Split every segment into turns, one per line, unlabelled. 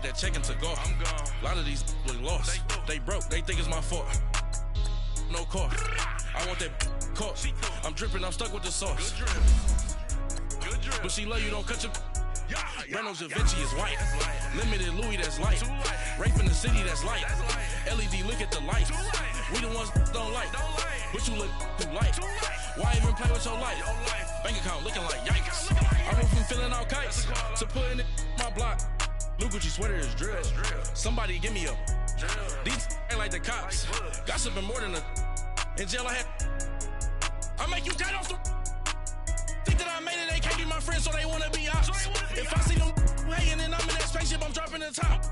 that check into golf. I'm gone. A lot of these look lost. They broke. They think it's my fault. No car. I want that caught. I'm dripping. I'm stuck with the sauce. Good drip. But she love you. Don't cut your. Reynolds Da Vinci is white. Limited Louis, that's light. Rape in the city, that's light. LED, look at the lights. We the ones don't like. But you look too light. Why even play with your life? Bank account looking like yikes. I went from filling out kites to putting it in my block. Blue Gucci sweater is drill. Somebody give me a. These ain't like the cops. Gossiping more than a. In jail I had. I make you dead off the. Think that I made it, they can't be my friends, so they wanna be ops. If I see them hating and I'm in that spaceship, I'm dropping the top.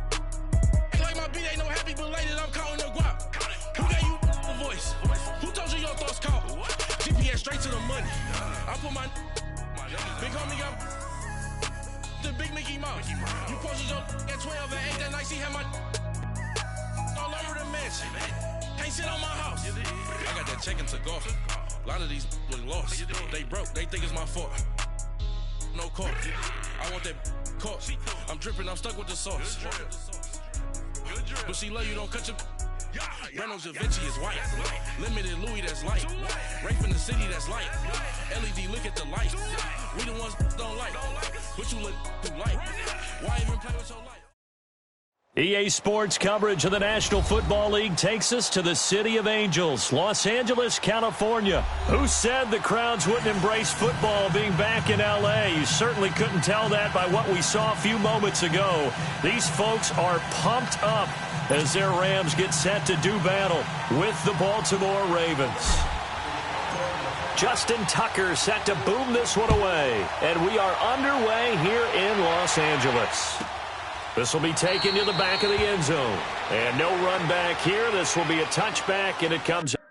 Ain't like my beat ain't no happy belated, I'm counting the guap. Who gave you the voice? Who told you your thoughts count? GPS straight to the money. I put my big homie got the big Mickey Mouse. You posted your at 12 and 8 that night, she had my all over the mansion. Can't sit on my house. I got that check into golf. A lot of these look lost. They broke. They think it's my fault. No car. I want that caught. I'm dripping. I'm stuck with the sauce. But she love you. Don't cut your. Reynolds Da Vinci is white. Limited Louis, that's light. Rape in the city, that's light. LED, look at the lights. We the ones don't like. But you look too light. Why even play with your life?
EA Sports coverage of the National Football League takes us to the City of Angels, Los Angeles, California. Who said the crowds wouldn't embrace football being back in L.A.? You certainly couldn't tell that by what we saw a few moments ago. These folks are pumped up as their Rams get set to do battle with the Baltimore Ravens. Justin Tucker set to boom this one away, and we are underway here in Los Angeles. This will be taken to the back of the end zone. And no run back here. This will be a touchback, and it comes up.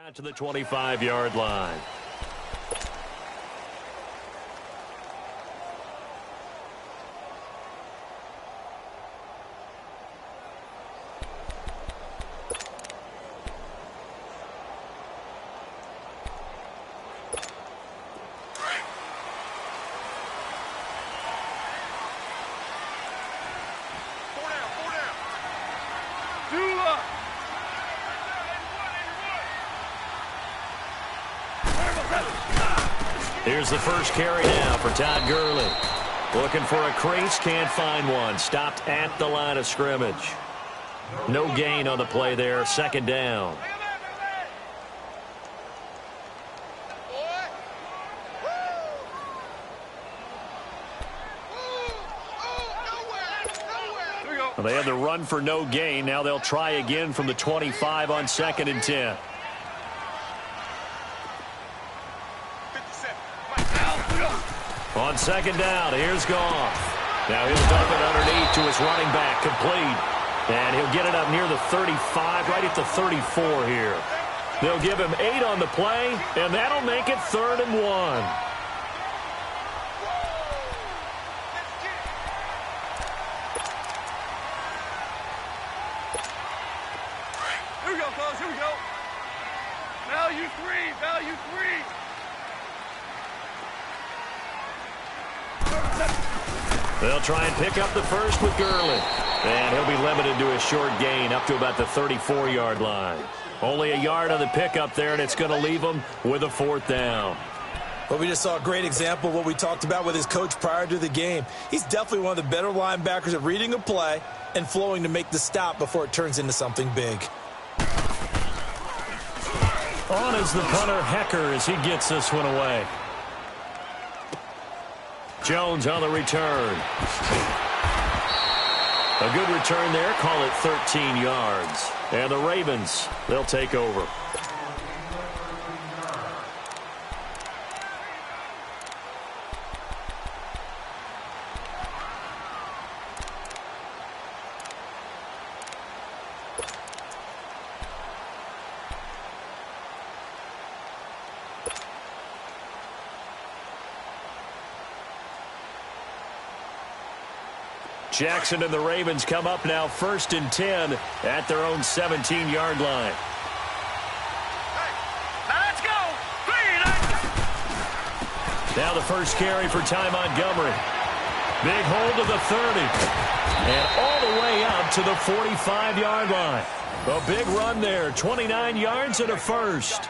Out to the 25-yard line. Here's the first carry now for Todd Gurley. Looking for a crease, can't find one. Stopped at the line of scrimmage. No gain on the play there, second down. Well, they had the run for no gain. Now they'll try again from the 25 on 2nd and 10. On 2nd down, here's Goff. Now he'll dump it underneath to his running back, complete. And he'll get it up near the 35, right at the 34 here. They'll give him 8 on the play, and that'll make it 3rd and 1. They'll try and pick up the first with Gurley. And he'll be limited to a short gain up to about the 34-yard line. Only a yard on the pickup there, and it's going to leave him with a 4th down.
Well, we just saw a great example of what we talked about with his coach prior to the game. He's definitely one of the better linebackers at reading a play and flowing to make the stop before it turns into something big.
On is the punter, Hecker, as he gets this one away. Jones on the return. A good return there. Call it 13 yards. And the Ravens, they'll take over. Jackson and the Ravens come up now 1st and 10 at their own 17-yard line.
Now let's go.
Now the first carry for Ty Montgomery. Big hold to the 30. And all the way up to the 45-yard line. A big run there. 29 yards and a first.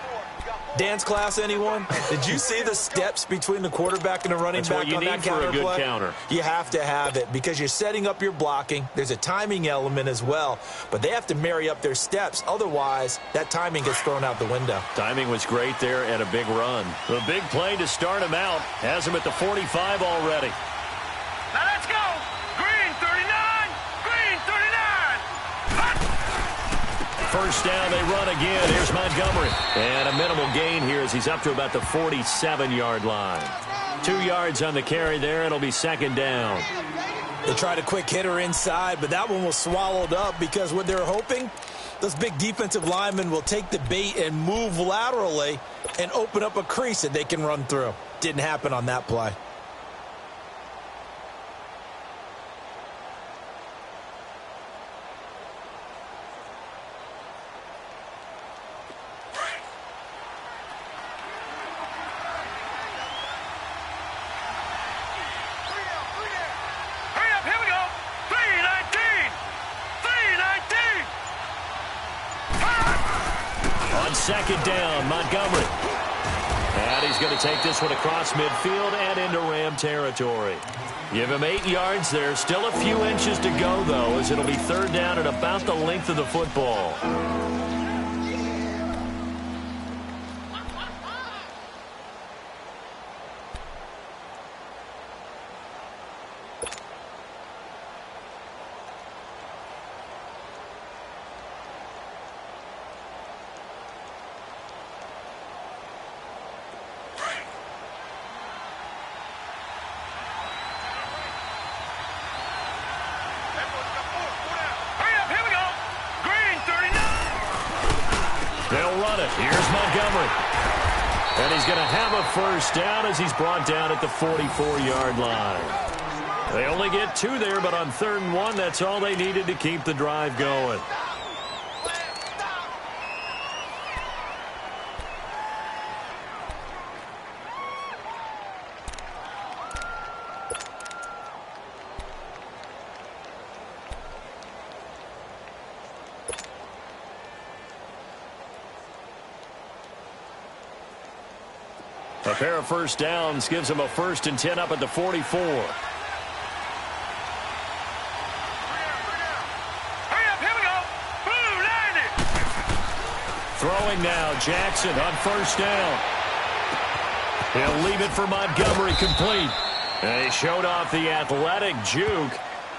Dance class, anyone? Did you see the steps between the quarterback and the running back on that counter play?
That's what you need for a good counter.
You have to have it because you're setting up your blocking. There's a timing element as well, but they have to marry up their steps. Otherwise, that timing gets thrown out the window.
Timing was great there and a big run. The big play to start him out has him at the 45 already.
Now let's go. Green 39. Green 39.
First down, they run again. Here's Montgomery. And a minimal gain here as he's up to about the 47-yard line. 2 yards on the carry there. It'll be 2nd down.
They tried a quick hitter inside, but that one was swallowed up because what they're hoping, those big defensive linemen will take the bait and move laterally and open up a crease that they can run through. Didn't happen on that play.
Second down, Montgomery. And he's going to take this one across midfield and into Ram territory. Give him 8 yards there. Still a few inches to go, though, as it'll be 3rd down at about the length of the football. Here's Montgomery. And he's going to have a first down as he's brought down at the 44-yard line. They only get 2 there, but on 3rd and 1, that's all they needed to keep the drive going. A pair of first downs gives them a 1st and 10 up at the 44.
Hurry up, here we go. Blue, land it.
Throwing now, Jackson on 1st down. He'll leave it for Montgomery, complete. And he showed off the athletic juke.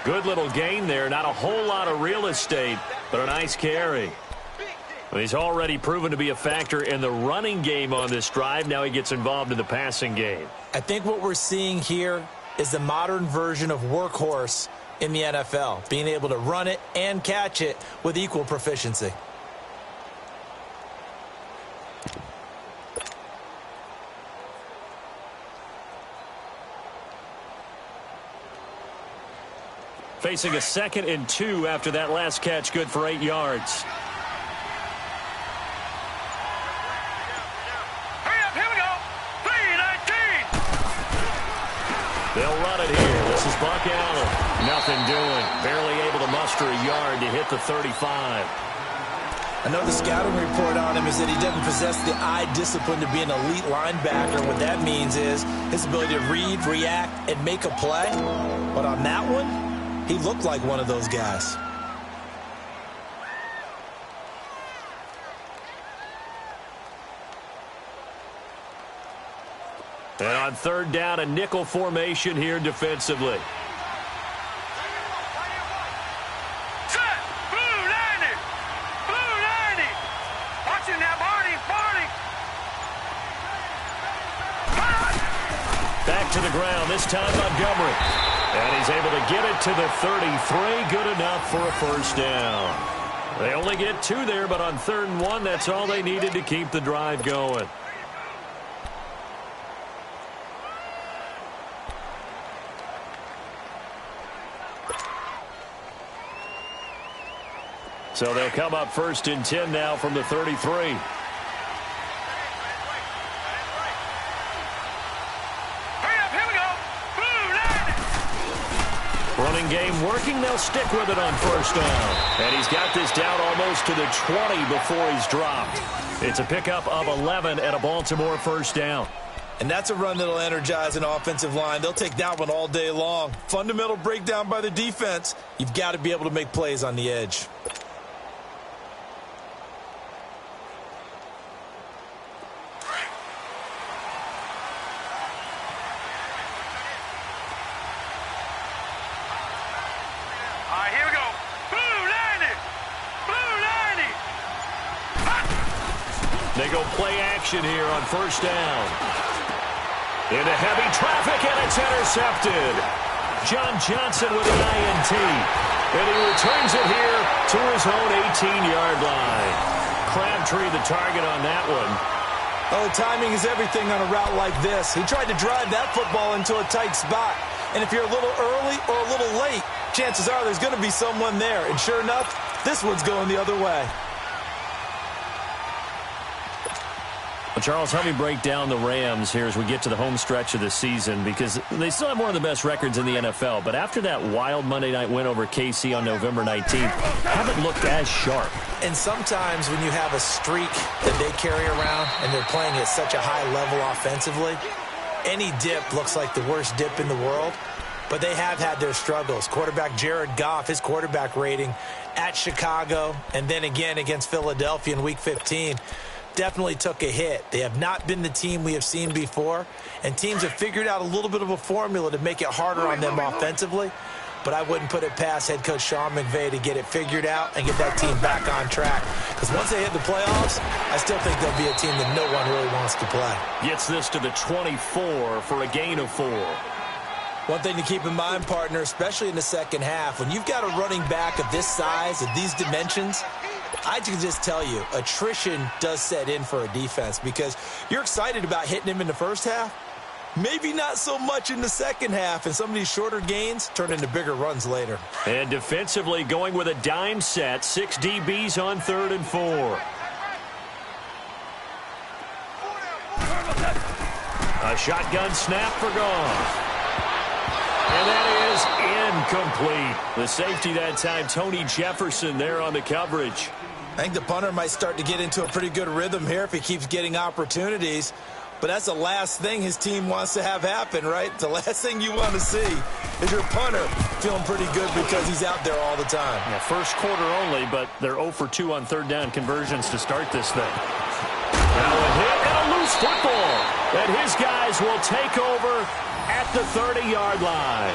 Good little gain there. Not a whole lot of real estate, but a nice carry. Well, he's already proven to be a factor in the running game on this drive. Now he gets involved in the passing game.
I think what we're seeing here is the modern version of workhorse in the NFL, being able to run it and catch it with equal proficiency.
Facing a 2nd and 2 after that last catch, good for 8 yards. They'll run it here. This is Buck Allen. Nothing doing. Barely able to muster a yard to hit the 35.
I know the scouting report on him is that he doesn't possess the eye discipline to be an elite linebacker. What that means is his ability to read, react, and make a play. But on that one, he looked like one of those guys.
And on 3rd down, a nickel formation here defensively.
Set! Blue, land it! Blue, land it! Watch it now, Barney!
Back to the ground, this time Montgomery. And he's able to get it to the 33. Good enough for a 1st down. They only get 2 there, but on 3rd and 1, that's all they needed to keep the drive going. So they'll come up 1st and 10 now from the 33.
Hurry up, here we go. Blue, land it.
Running game working. They'll stick with it on 1st down. And he's got this down almost to the 20 before he's dropped. It's a pickup of 11 at a Baltimore 1st down.
And that's a run that'll energize an offensive line. They'll take that one all day long. Fundamental breakdown by the defense. You've got to be able to make plays on the edge.
They go play action here on 1st down. Into heavy traffic, and it's intercepted. John Johnson with an INT. And he returns it here to his own 18-yard line. Crabtree the target on that one.
Oh, timing is everything on a route like this. He tried to drive that football into a tight spot. And if you're a little early or a little late, chances are there's going to be someone there. And sure enough, this one's going the other way.
Well, Charles, help me break down the Rams here as we get to the home stretch of the season, because they still have one of the best records in the NFL. But after that wild Monday night win over KC on November 19th, haven't looked as sharp.
And sometimes when you have a streak that they carry around and they're playing at such a high level offensively, any dip looks like the worst dip in the world. But they have had their struggles. Quarterback Jared Goff, his quarterback rating at Chicago and then again against Philadelphia in Week 15, definitely took a hit. They have not been the team we have seen before, and teams have figured out a little bit of a formula to make it harder on them offensively. But I wouldn't put it past head coach Sean McVay to get it figured out and get that team back on track. Because once they hit the playoffs, I still think they'll be a team that no one really wants to play.
Gets this to the 24 for a gain of 4.
One thing to keep in mind, partner, especially in the second half, when you've got a running back of this size, of these dimensions, I can just tell you, attrition does set in for a defense because you're excited about hitting him in the first half. Maybe not so much in the second half, and some of these shorter gains turn into bigger runs later.
And defensively going with a dime set, 6 DBs on 3rd and 4. A shotgun snap for Goff. And that is incomplete. The safety that time, Tony Jefferson there on the coverage.
I think the punter might start to get into a pretty good rhythm here if he keeps getting opportunities. But that's the last thing his team wants to have happen, right? The last thing you want to see is your punter feeling pretty good because he's out there all the time.
Yeah, first quarter only, but they're 0 for 2 on third down conversions to start this thing. Now a hit and a loose football. And his guys will take over at the 30-yard line.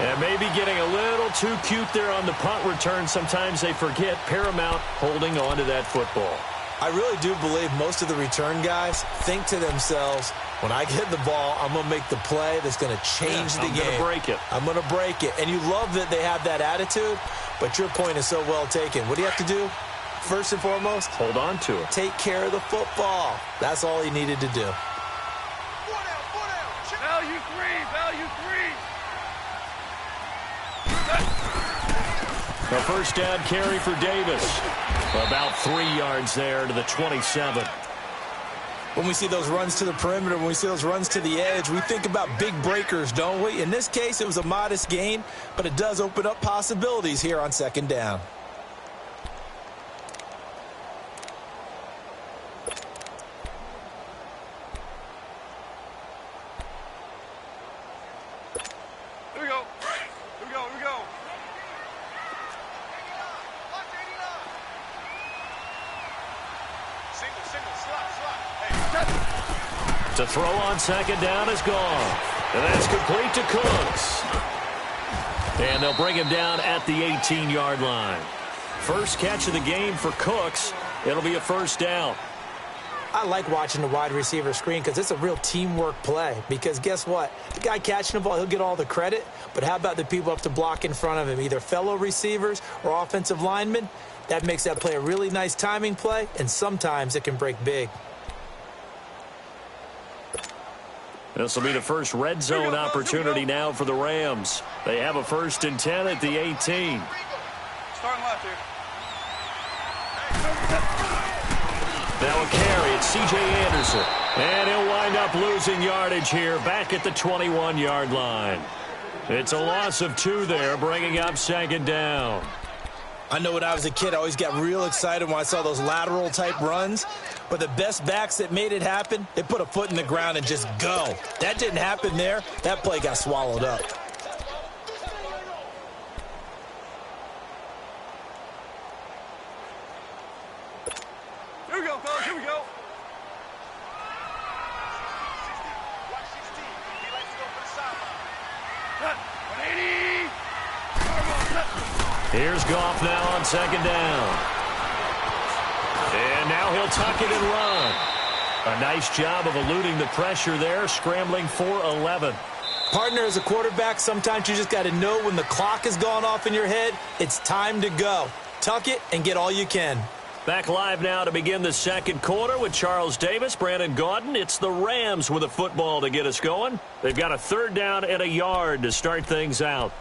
And maybe getting a little too cute there on the punt return. Sometimes they forget paramount holding on to that football.
I really do believe most of the return guys think to themselves, when I get the ball, I'm going to make the play that's going to change the game.
I'm going to break it.
I'm going to break it. And you love that they have that attitude, but your point is so well taken. What do you have to do? First and foremost,
hold on to it.
Take care of the football. That's all he needed to do.
Value three, value three.
The first down carry for Davis. About 3 yards there to the 27.
When we see those runs to the perimeter, when we see those runs to the edge, we think about big breakers, don't we? In this case, it was a modest gain, but it does open up possibilities here on second down.
Here we go. Here we go, here we go.
To throw on second down is gone. And that's complete to Cooks. And they'll bring him down at the 18-yard line. First catch of the game for Cooks. It'll be a first down.
I like watching the wide receiver screen because it's a real teamwork play. Because guess what? The guy catching the ball, he'll get all the credit. But how about the people up to block in front of him, either fellow receivers or offensive linemen? That makes that play a really nice timing play, and sometimes it can break big.
This will be the first red zone opportunity now for the Rams. They have a 1st and 10 at the 18.
Starting left here.
Now a carry. It's C.J. Anderson. And he'll wind up losing yardage here back at the 21-yard line. It's a loss of 2 there, bringing up second down.
I know when I was a kid, I always got real excited when I saw those lateral-type runs. But the best backs that made it happen, they put a foot in the ground and just go. That didn't happen there. That play got swallowed up.
Here we go, fellas, here we go.
Here's Goff now on second down. And now he'll tuck it and run. A nice job of eluding the pressure there, scrambling for 11.
Partner, as a quarterback, sometimes you just got to know when the clock has gone off in your head, it's time to go. Tuck it and get all you can.
Back live now to begin the second quarter with Charles Davis, Brandon Gaudin. It's the Rams with a football to get us going. They've got a 3rd down and a yard to start things out.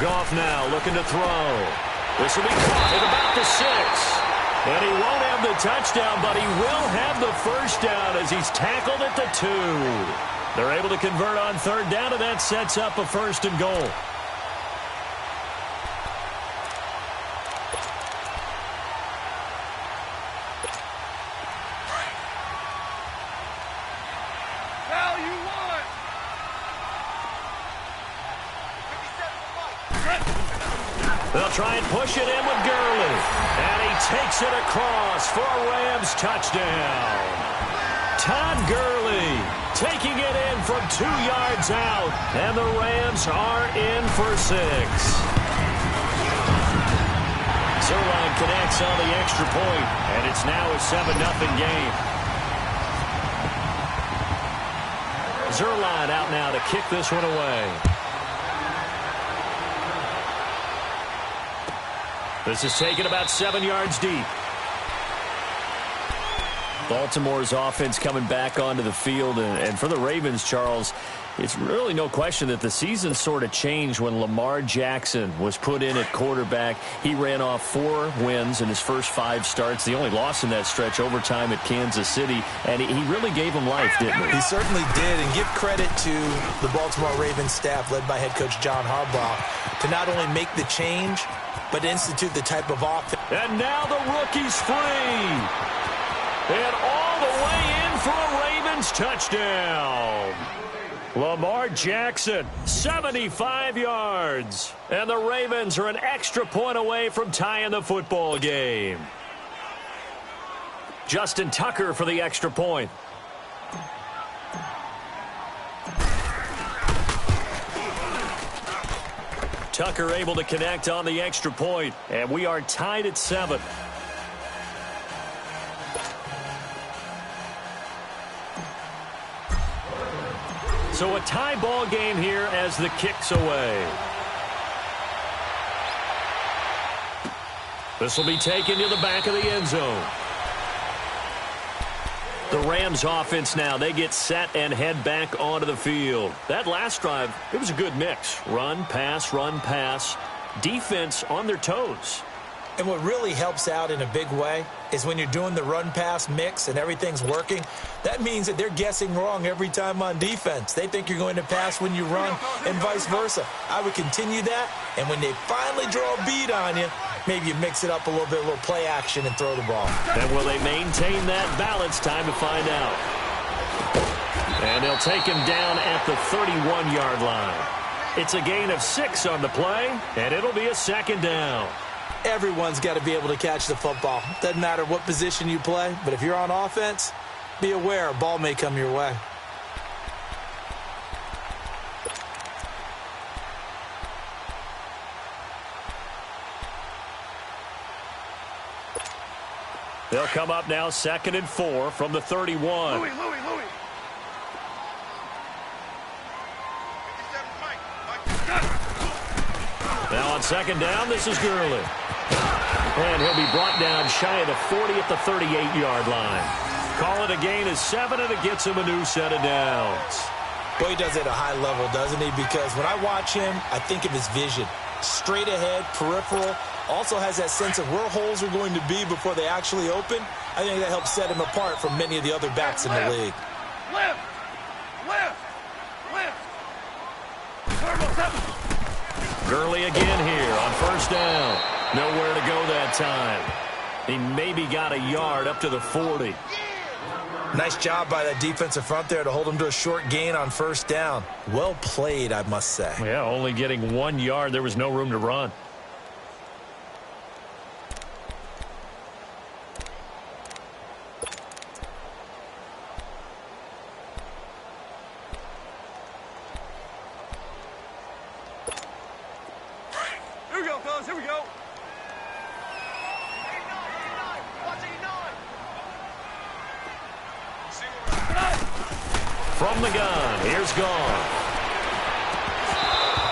Goff now looking to throw. This will be caught at about the 6. And he won't have the touchdown, but he will have the first down as he's tackled at the 2. They're able to convert on 3rd down, and that sets up a 1st and goal. They'll try and push it in with Gurley. And he takes it across for a Rams touchdown. Todd Gurley taking it in from 2 yards out. And the Rams are in for 6. Zerline connects on the extra point, and it's now a 7-0 game. Zerline out now to kick this one away. This is taken about 7 yards deep. Baltimore's offense coming back onto the field, and for the Ravens, Charles, It's really no question that the season sort of changed when Lamar Jackson was put in at quarterback. He ran off 4 wins in his first 5 starts. The only loss in that stretch, overtime at Kansas City. And he really gave him life, didn't he?
He certainly did. And give credit to the Baltimore Ravens staff, led by head coach John Harbaugh, to not only make the change, but institute the type of offense.
And now the rookie's free. And all the way in for a Ravens touchdown. Lamar Jackson, 75 yards. And the Ravens are an extra point away from tying the football game. Justin Tucker for the extra point. Tucker able to connect on the extra point, and we are tied at 7. So a tie ball game here as the kick's away. This will be taken to the back of the end zone. The Rams offense now, they get set and head back onto the field. That last drive, it was a good mix. Run, pass, defense on their toes.
And what really helps out in a big way is when you're doing the run-pass mix and everything's working, that means that they're guessing wrong every time on defense. They think you're going to pass when you run and vice versa. I would continue that, and when they finally draw a bead on you, maybe you mix it up a little bit, a little play action, and throw the ball.
And will they maintain that balance? Time to find out. And they'll take him down at the 31-yard line. It's a gain of 6 on the play, and it'll be a second down.
Everyone's got to be able to catch the football. Doesn't matter what position you play, but if you're on offense, be aware a ball may come your way.
They'll come up now 2nd and 4 from the 31.
Louis.
Now on 2nd down, this is Gurley. And he'll be brought down shy of the 40 at the 38-yard line. Call it a gain of 7, and it gets him a new set of downs.
Boy, he does it at a high level, doesn't he? Because when I watch him, I think of his vision. Straight ahead, peripheral. Also has that sense of where holes are going to be before they actually open. I think that helps set him apart from many of the other backs in the league.
Lift.
Gurley again here on 1st down. Nowhere to go that time. He maybe got a yard up to the 40.
Nice job by that defensive front there to hold him to a short gain on 1st down. Well played, I must say.
Yeah, only getting 1 yard. There was no room to run.
Here we go, fellas. Here we go.
From the gun, here's Gone.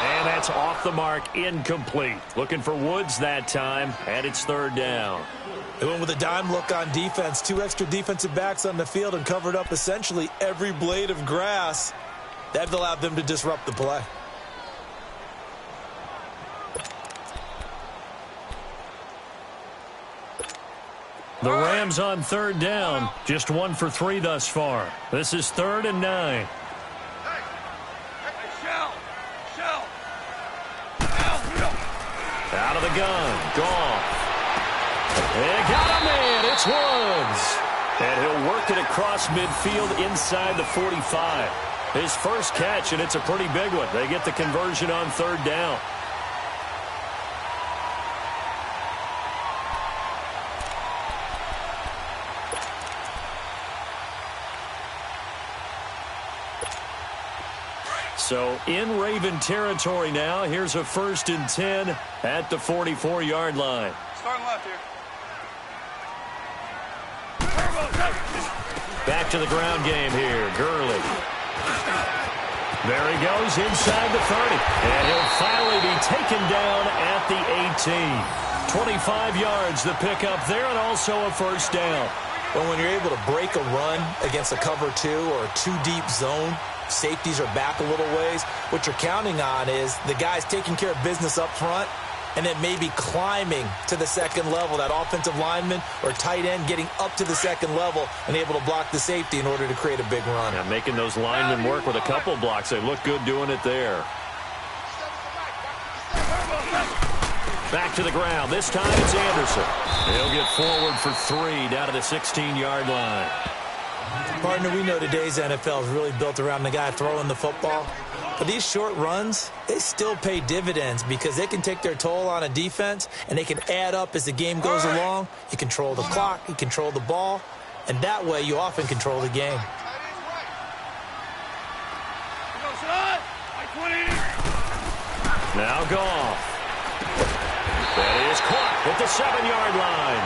And that's off the mark, incomplete. Looking for Woods that time, and it's 3rd down.
They went with a dime look on defense. 2 extra defensive backs on the field and covered up essentially every blade of grass. That allowed them to disrupt the play.
The Rams on 3rd down, just 1 for 3 thus far. This is 3rd and 9. Out of the gun, Goff. They got a man, it's Woods. And he'll work it across midfield inside the 45. His first catch, and it's a pretty big one. They get the conversion on 3rd down. So in Raven territory now. Here's a 1st and 10 at the 44-yard line.
Starting left here.
Back to the ground game here. Gurley. There he goes inside the 30. And he'll finally be taken down at the 18. 25 yards the pickup there, and also a 1st down.
But when you're able to break a run against a cover 2 or a 2-deep zone, Safeties are back a little ways. What you're counting on is the guys taking care of business up front and then maybe climbing to the second level, that offensive lineman or tight end getting up to the second level and able to block the safety in order to create a big run.
Yeah, making those linemen work with a couple blocks. They look good doing it there. Back to the ground. This time it's Anderson. He'll get forward for 3 down to the 16-yard line.
Partner, we know today's NFL is really built around the guy throwing the football. But these short runs, they still pay dividends because they can take their toll on a defense and they can add up as the game goes along. You control the clock, you control the ball, and that way you often control the game.
Now Goff. That is caught at the 7-yard line.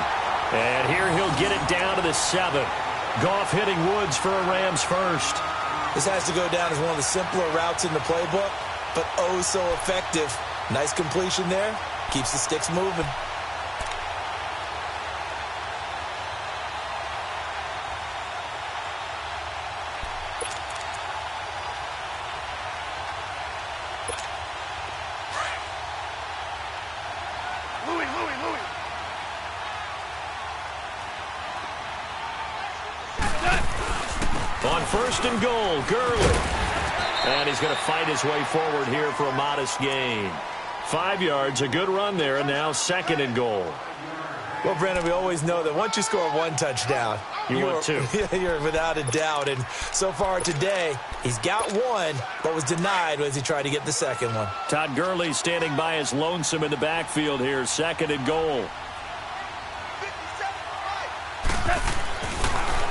And here he'll get it down to the 7. Goff hitting Woods for a Rams first.
This has to go down as one of the simpler routes in the playbook, but oh so effective. Nice completion there. Keeps the sticks moving.
On first and goal, Gurley. And he's going to fight his way forward here for a modest gain. 5 yards, a good run there, and now second and goal.
Well, Brandon, we always know that once you score 1 touchdown,
want 2.
You're without a doubt. And so far today, he's got 1, but was denied as he tried to get the second one.
Todd Gurley standing by his lonesome in the backfield here, second and goal.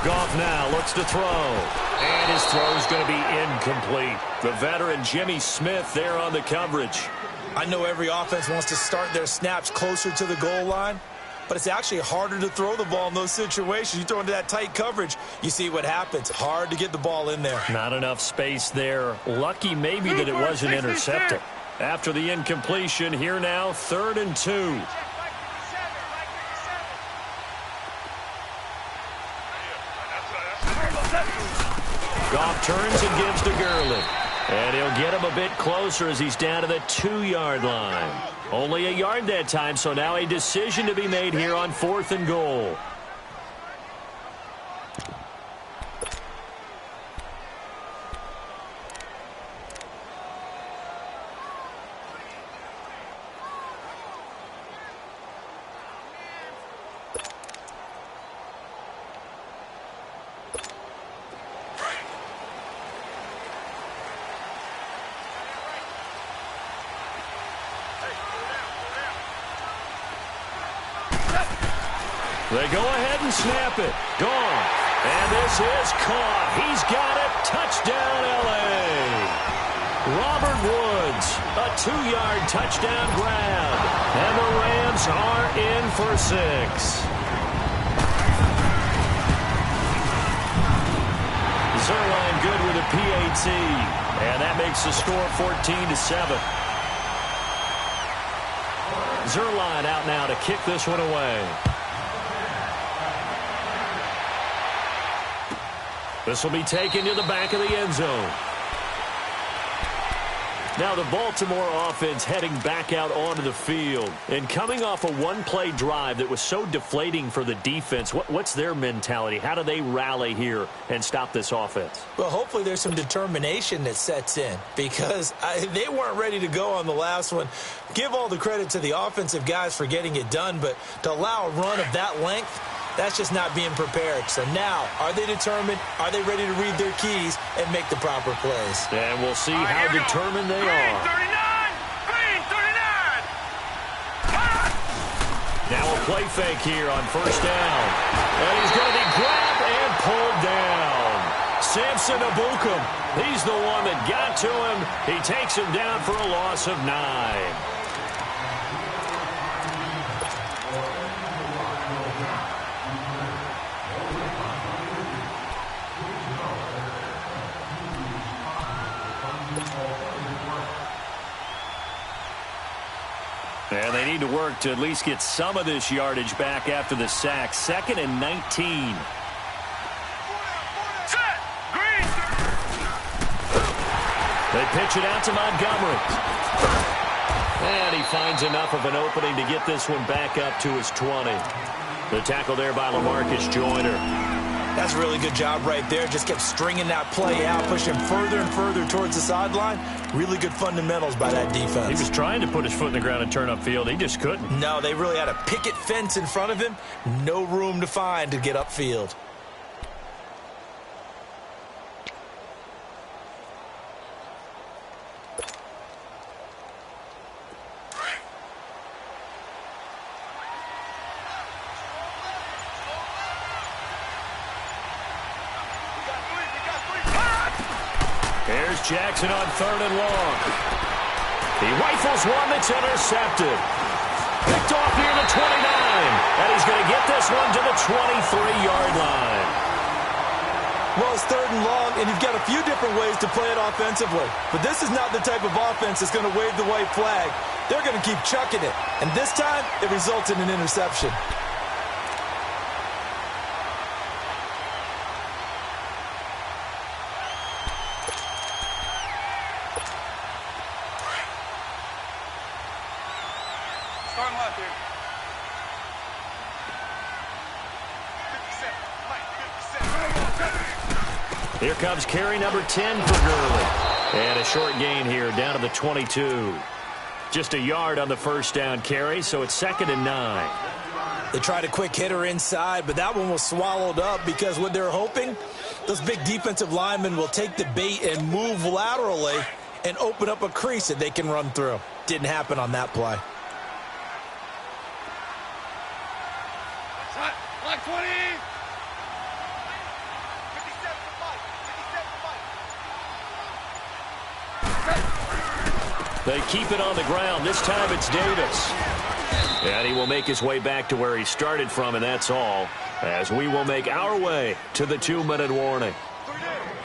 Goff now looks to throw. And his throw is going to be incomplete. The veteran Jimmy Smith there on the coverage.
I know every offense wants to start their snaps closer to the goal line, but it's actually harder to throw the ball in those situations. You throw into that tight coverage, you see what happens. Hard to get the ball in there.
Not enough space there. Lucky maybe that it wasn't intercepted. After the incompletion, here now, 3rd and 2. Goff turns and gives to Gurley. And he'll get him a bit closer as he's down to the 2-yard line. Only a yard that time, so now a decision to be made here on 4th and goal. They go ahead and snap it. Gone. And this is caught. He's got it. Touchdown, L.A. Robert Woods, a 2-yard touchdown grab. And the Rams are in for 6. Zerline good with a PAT. And that makes the score 14-7. Zerline out now to kick this one away. This will be taken to the back of the end zone. Now the Baltimore offense heading back out onto the field. And coming off a one-play drive that was so deflating for the defense, what's their mentality? How do they rally here and stop this offense?
Well, hopefully there's some determination that sets in because they weren't ready to go on the last one. Give all the credit to the offensive guys for getting it done, but to allow a run of that length, that's just not being prepared. So now, are they determined? Are they ready to read their keys and make the proper plays?
And we'll see how determined they are.
Green 39!
Now a play fake here on first down. And he's going to be grabbed and pulled down. Samson Ebukam, he's the one that got to him. He takes him down for a loss of 9. And they need to work to at least get some of this yardage back after the sack. 2nd and 19.
Set! Green!
They pitch it out to Montgomery. And he finds enough of an opening to get this one back up to his 20. The tackle there by LaMarcus Joyner.
That's a really good job right there. Just kept stringing that play out, pushing further and further towards the sideline. Really good fundamentals by that defense.
He was trying to put his foot in the ground and turn upfield. He just couldn't.
No, they really had a picket fence in front of him. No room to find to get upfield.
Here's Jackson on 3rd and long. He rifles one that's intercepted. Picked off near the 29. And he's going to get this one to the 23-yard line.
Well, it's 3rd and long, and you've got a few different ways to play it offensively. But this is not the type of offense that's going to wave the white flag. They're going to keep chucking it. And this time, it results in an interception.
Starting left here. 57.
Here comes carry number 10 for Gurley. And a short gain here down to the 22. Just a yard on the first down carry, so it's 2nd and 9.
They tried a quick hitter inside, but that one was swallowed up because what they're hoping, those big defensive linemen will take the bait and move laterally and open up a crease that they can run through. Didn't happen on that play.
Like 20. 57
They keep it on the ground. This time it's Davis. And he will make his way back to where he started from, and that's all, as we will make our way to the 2-minute warning.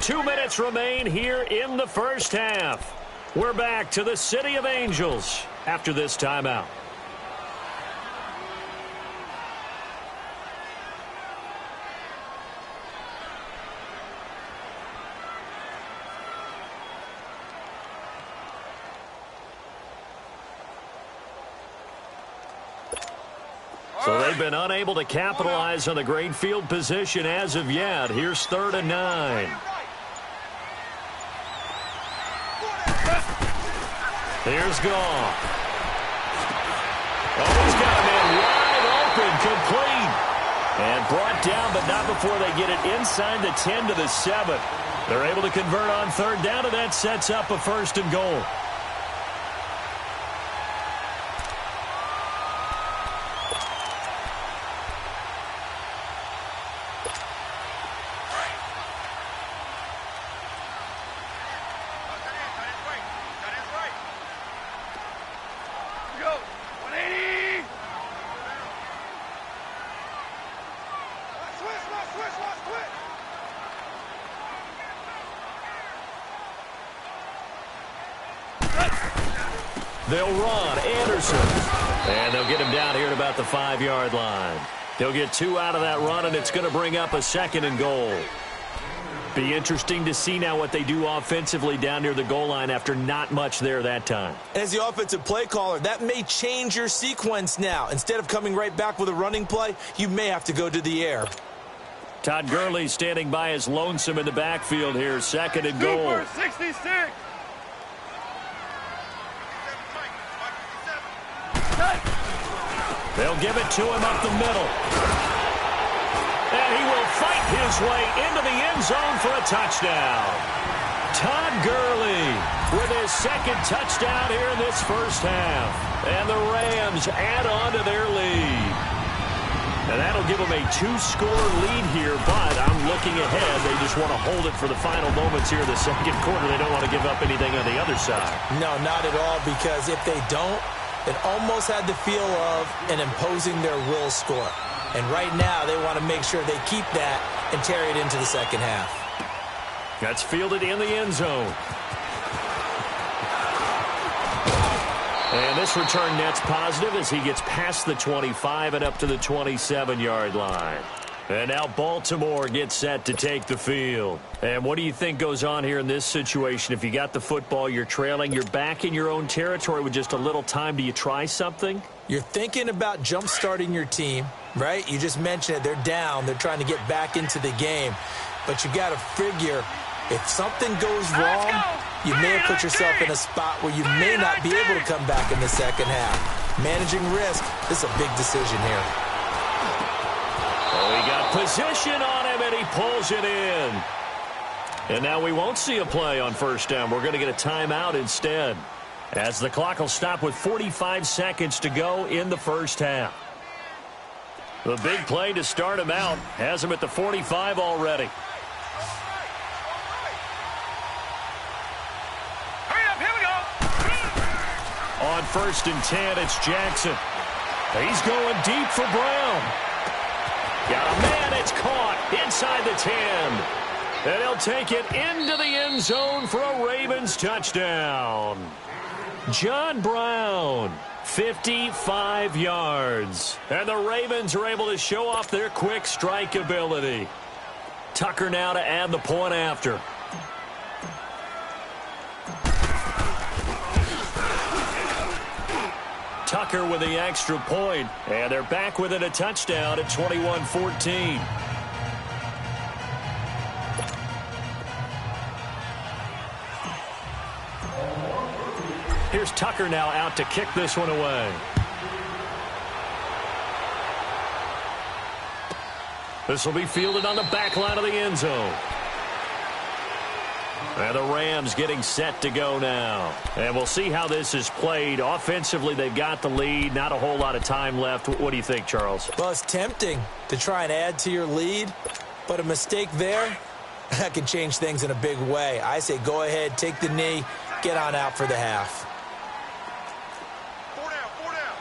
2 minutes remain here in the first half. We're back to the City of Angels after this timeout. So they've been unable to capitalize on the great field position as of yet. Here's 3rd and 9. Here's Goff. Oh, he's got a man wide open, complete. And brought down, but not before they get it inside the 10 to the 7. They're able to convert on 3rd down, and that sets up a 1st and goal. They'll run Anderson. And they'll get him down here at about the 5-yard line. They'll get 2 out of that run, and it's going to bring up a 2nd and goal. Be interesting to see now what they do offensively down near the goal line after not much there that time.
As the offensive play caller, that may change your sequence now. Instead of coming right back with a running play, you may have to go to the air.
Todd Gurley standing by his lonesome in the backfield here. 2nd and goal.
66.
They'll give it to him up the middle. And he will fight his way into the end zone for a touchdown. Todd Gurley with his 2nd touchdown here in this first half. And the Rams add on to their lead. And that'll give them a 2-score lead here, but I'm looking ahead. They just want to hold it for the final moments here in the 2nd quarter. They don't want to give up anything on the other side.
No, not at all, because if they don't, it almost had the feel of an imposing their will score. And right now, they want to make sure they keep that and carry it into the 2nd half.
That's fielded in the end zone. And this return net's positive as he gets past the 25 and up to the 27-yard line. And now Baltimore gets set to take the field. And what do you think goes on here in this situation? If you got the football, you're trailing, you're back in your own territory with just a little time. Do you try something?
You're thinking about jump-starting your team, right? You just mentioned it. They're down. They're trying to get back into the game. But you got to figure, if something goes wrong, you may have put yourself in a spot where you may not be able to come back in the second half. Managing risk, this is a big decision here.
Oh, he got position on him, and he pulls it in. And now we won't see a play on first down. We're going to get a timeout instead, as the clock will stop with 45 seconds to go in the first half. The big play to start him out has him at the 45 already.
Hurry up, here we go.
On 1st and 10, it's Jackson. He's going deep for Brown. Got a man, it's caught inside the 10. And he'll take it into the end zone for a Ravens touchdown. John Brown, 55 yards. And the Ravens are able to show off their quick strike ability. Tucker now to add the point after. Tucker with the extra point, and they're back within a touchdown at 21-14. Here's Tucker now out to kick this one away. This will be fielded on the back line of the end zone. And the Rams getting set to go now. And we'll see how this is played. Offensively, they've got the lead. Not a whole lot of time left. What do you think, Charles?
Well, it's tempting to try and add to your lead, but a mistake there, that can change things in a big way. I say go ahead, take the knee, get on out for the half.
4 down, 4 down.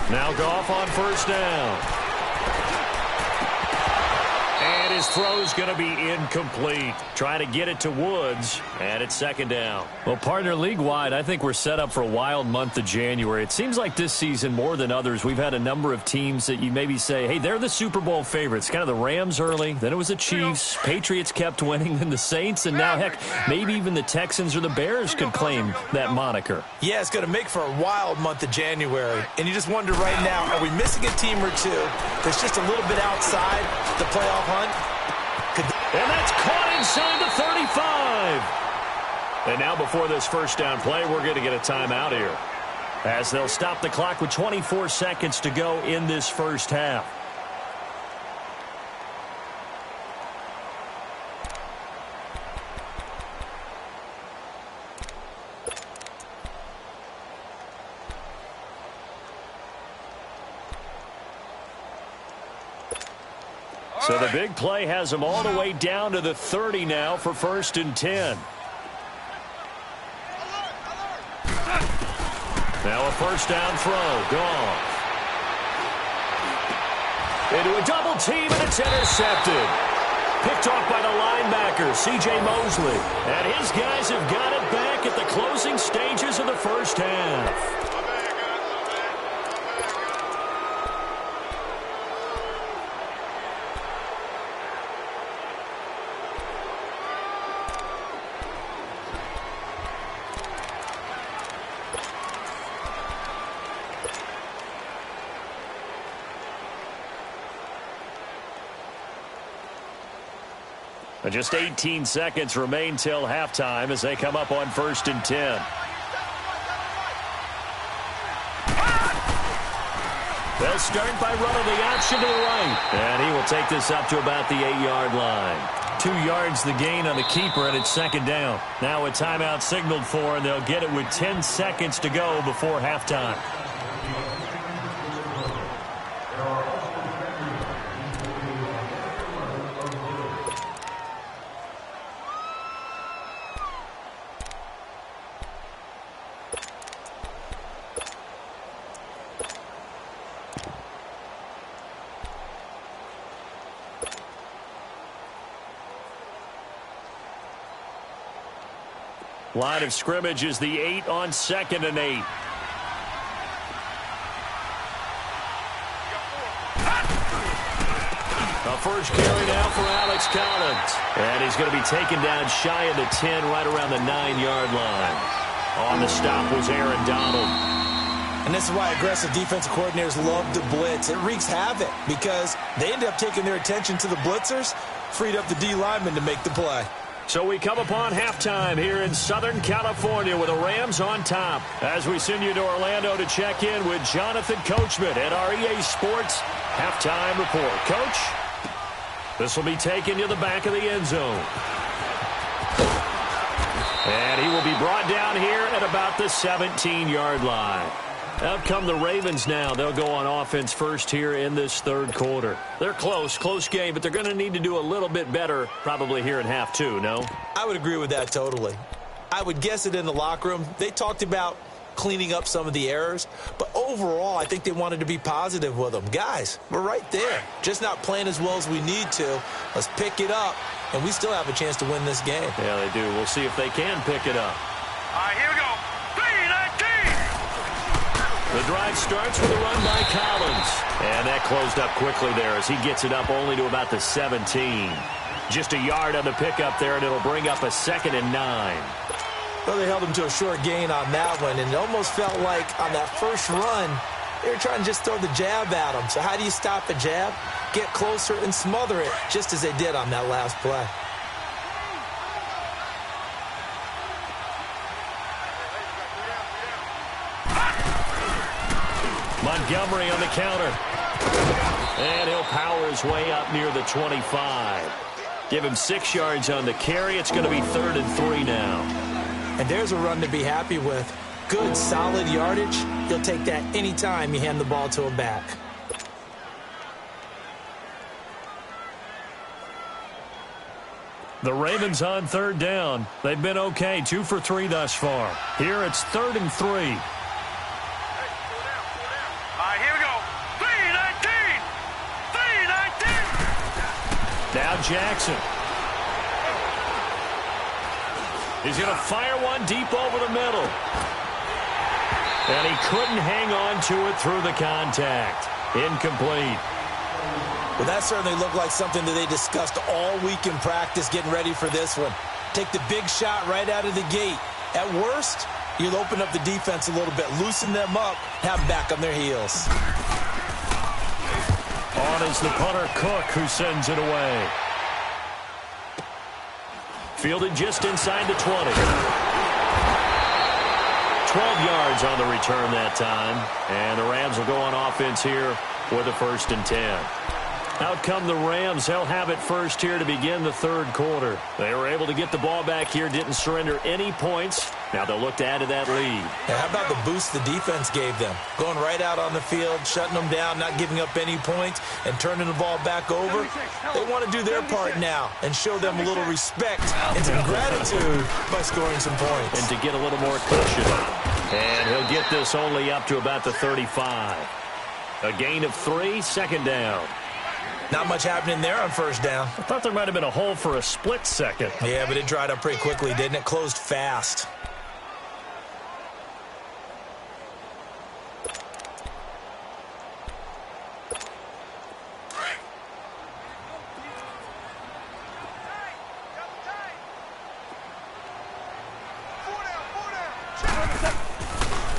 5.
Now Goff on first down. And his throw's going to be incomplete. Trying to get it to Woods, and it's second down. Well, partner, league-wide, I think we're set up for a wild month of January. It seems like this season, more than others, we've had a number of teams that you maybe say, hey, they're the Super Bowl favorites. Kind of the Rams early, then it was the Chiefs. Patriots kept winning, then the Saints, and now, heck, maybe even the Texans or the Bears could claim that moniker.
Yeah, it's going to make for a wild month of January. And you just wonder right now, are we missing a team or two that's just a little bit outside the playoff hunt?
And that's caught inside the 35. And now before this first down play, we're going to get a timeout here, as they'll stop the clock with 24 seconds to go in this first half. So the big play has them all the way down to the 30 now for 1st and 10. Now a first down throw. Goff. Into a double team, and it's intercepted. Picked off by the linebacker, C.J. Mosley. And his guys have got it back at the closing stages of the first half. Just 18 seconds remain till halftime as they come up on 1st and 10. They'll start by running the option to the right. And he will take this up to about the 8-yard line. 2 yards the gain on the keeper, and it's second down. Now a timeout signaled for, and they'll get it with 10 seconds to go before halftime. Line of scrimmage is the 8 on 2nd and 8. A first carry now for Alex Collins. And he's going to be taken down shy of the 10, right around the 9-yard line. On the stop was Aaron Donald.
And this is why aggressive defensive coordinators love to blitz. It wreaks havoc because they end up taking their attention to the blitzers, freed up the D lineman to make the play.
So we come upon halftime here in Southern California with the Rams on top. As we send you to Orlando to check in with Jonathan Coachman at our EA Sports Halftime Report. Coach, this will be taken to the back of the end zone. And he will be brought down here at about the 17-yard line. Out come the Ravens now. They'll go on offense first here in this third quarter. They're close game, but they're going to need to do a little bit better probably here in half two, no?
I would agree with that totally. I would guess it in the locker room. They talked about cleaning up some of the errors, but overall, I think they wanted to be positive with them. Guys, we're right there. Just not playing as well as we need to. Let's pick it up, and we still have a chance to win this game.
Yeah, they do. We'll see if they can pick it up.
All right, here we go. 3-19.
The drive starts with a run by Collins. And that closed up quickly there as he gets it up only to about the 17. Just a yard on the pickup there, and it'll bring up a 2nd and 9.
Well, they held him to a short gain on that one, and it almost felt like on that first run, they were trying to just throw the jab at him. So how do you stop a jab? Get closer and smother it, just as they did on that last play.
Montgomery on the counter. And he'll power his way up near the 25. Give him 6 yards on the carry. It's going to be 3rd and 3 now.
And there's a run to be happy with. Good, solid yardage. He'll take that anytime you hand the ball to him back.
The Ravens on 3rd down. They've been okay, 2 for 3 thus far. Here it's 3rd and 3.
All right, here we go. 3-19. 3-19.
Now Jackson. He's going to fire one deep over the middle. And he couldn't hang on to it through the contact. Incomplete.
Well, that certainly looked like something that they discussed all week in practice getting ready for this one. Take the big shot right out of the gate. At worst, you'll open up the defense a little bit, loosen them up, have them back on their heels.
On is the punter, Cook, who sends it away. Fielded just inside the 20. 12 yards on the return that time. And the Rams will go on offense here with a 1st and 10. Out come the Rams. They'll have it first here to begin the 3rd quarter. They were able to get the ball back here, didn't surrender any points. Now they'll look to add to that lead.
And how about the boost the defense gave them? Going right out on the field, shutting them down, not giving up any points, and turning the ball back over. They want to do their part now and show them a little respect and some gratitude by scoring some points.
And to get a little more cushion. And he'll get this only up to about the 35. A gain of 3, 2nd down.
Not much happening there on 1st down.
I thought there might have been a hole for a split second.
Yeah, but it dried up pretty quickly, didn't it? Closed fast.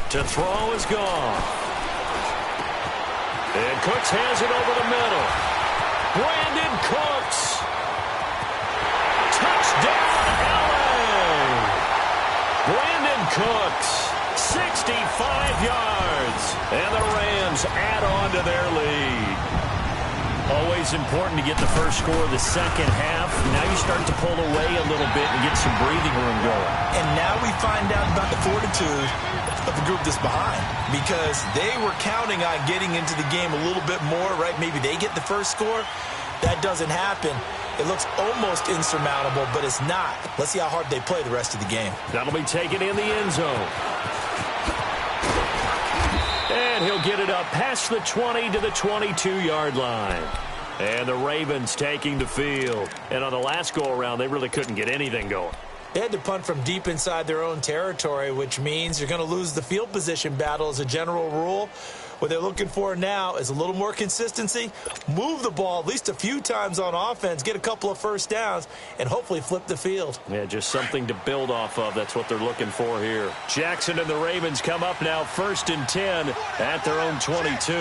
To throw is gone. And Cooks has it over the middle. Brandon Cooks. Touchdown, LA. Brandon Cooks, 65 yards. And the Rams add on to their lead. Always important to get the first score of the second half. Now you start to pull away a little bit and get some breathing room going.
And now we find out about the fortitude of the group that's behind, because they were counting on getting into the game a little bit more, right? Maybe they get the first score. That doesn't happen. It looks almost insurmountable, but it's not. Let's see how hard they play the rest of the game.
That'll be taken in the end zone. And he'll get it up past the 20 to the 22-yard line. And the Ravens taking the field. And on the last go-around, they really couldn't get anything going.
They had to punt from deep inside their own territory, which means you're going to lose the field position battle as a general rule. What they're looking for now is a little more consistency, move the ball at least a few times on offense, get a couple of first downs, and hopefully flip the field.
Yeah, just something to build off of. That's what they're looking for here. Jackson and the Ravens come up now 1st and 10 at their own 22.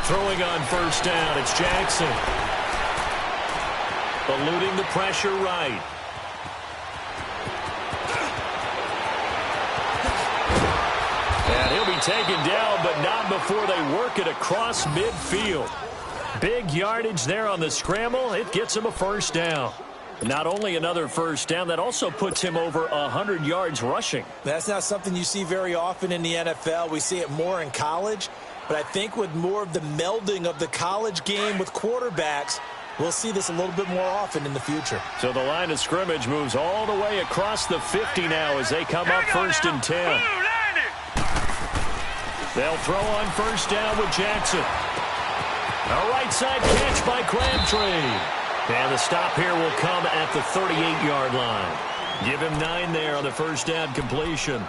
Throwing on first down, it's Jackson. Eluding the pressure right. And he'll be taken down, but not before they work it across midfield. Big yardage there on the scramble. It gets him a first down. Not only another first down, that also puts him over 100 yards rushing.
That's not something you see very often in the NFL. We see it more in college. But I think with more of the melding of the college game with quarterbacks, we'll see this a little bit more often in the future.
So the line of scrimmage moves all the way across the 50 now as they come up 1st and 10. They'll throw on first down with Jackson. A right side catch by Crabtree. And the stop here will come at the 38-yard line. Give him 9 there on the first down completion.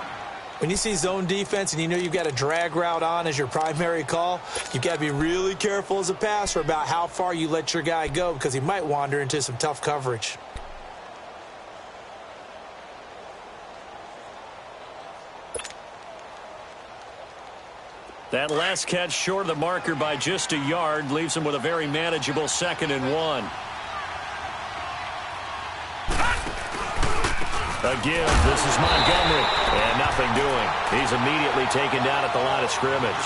When you see zone defense and you know you've got a drag route on as your primary call, you've got to be really careful as a passer about how far you let your guy go because he might wander into some tough coverage.
That last catch short of the marker by just a yard leaves him with a very manageable 2nd and 1. Again, this is Montgomery. And nothing doing. He's immediately taken down at the line of scrimmage.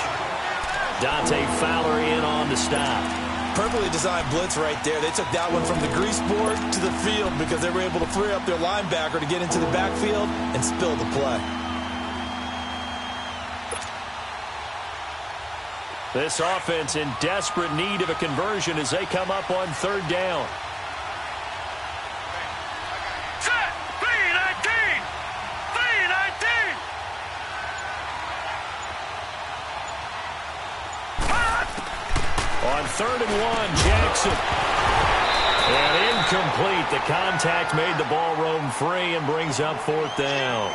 Dante Fowler in on the stop.
Perfectly designed blitz right there. They took that one from the grease board to the field because they were able to free up their linebacker to get into the backfield and spill the play.
This offense in desperate need of a conversion as they come up on 3rd down. On 3rd and 1, Jackson. And incomplete. The contact made the ball roam free and brings up 4th down.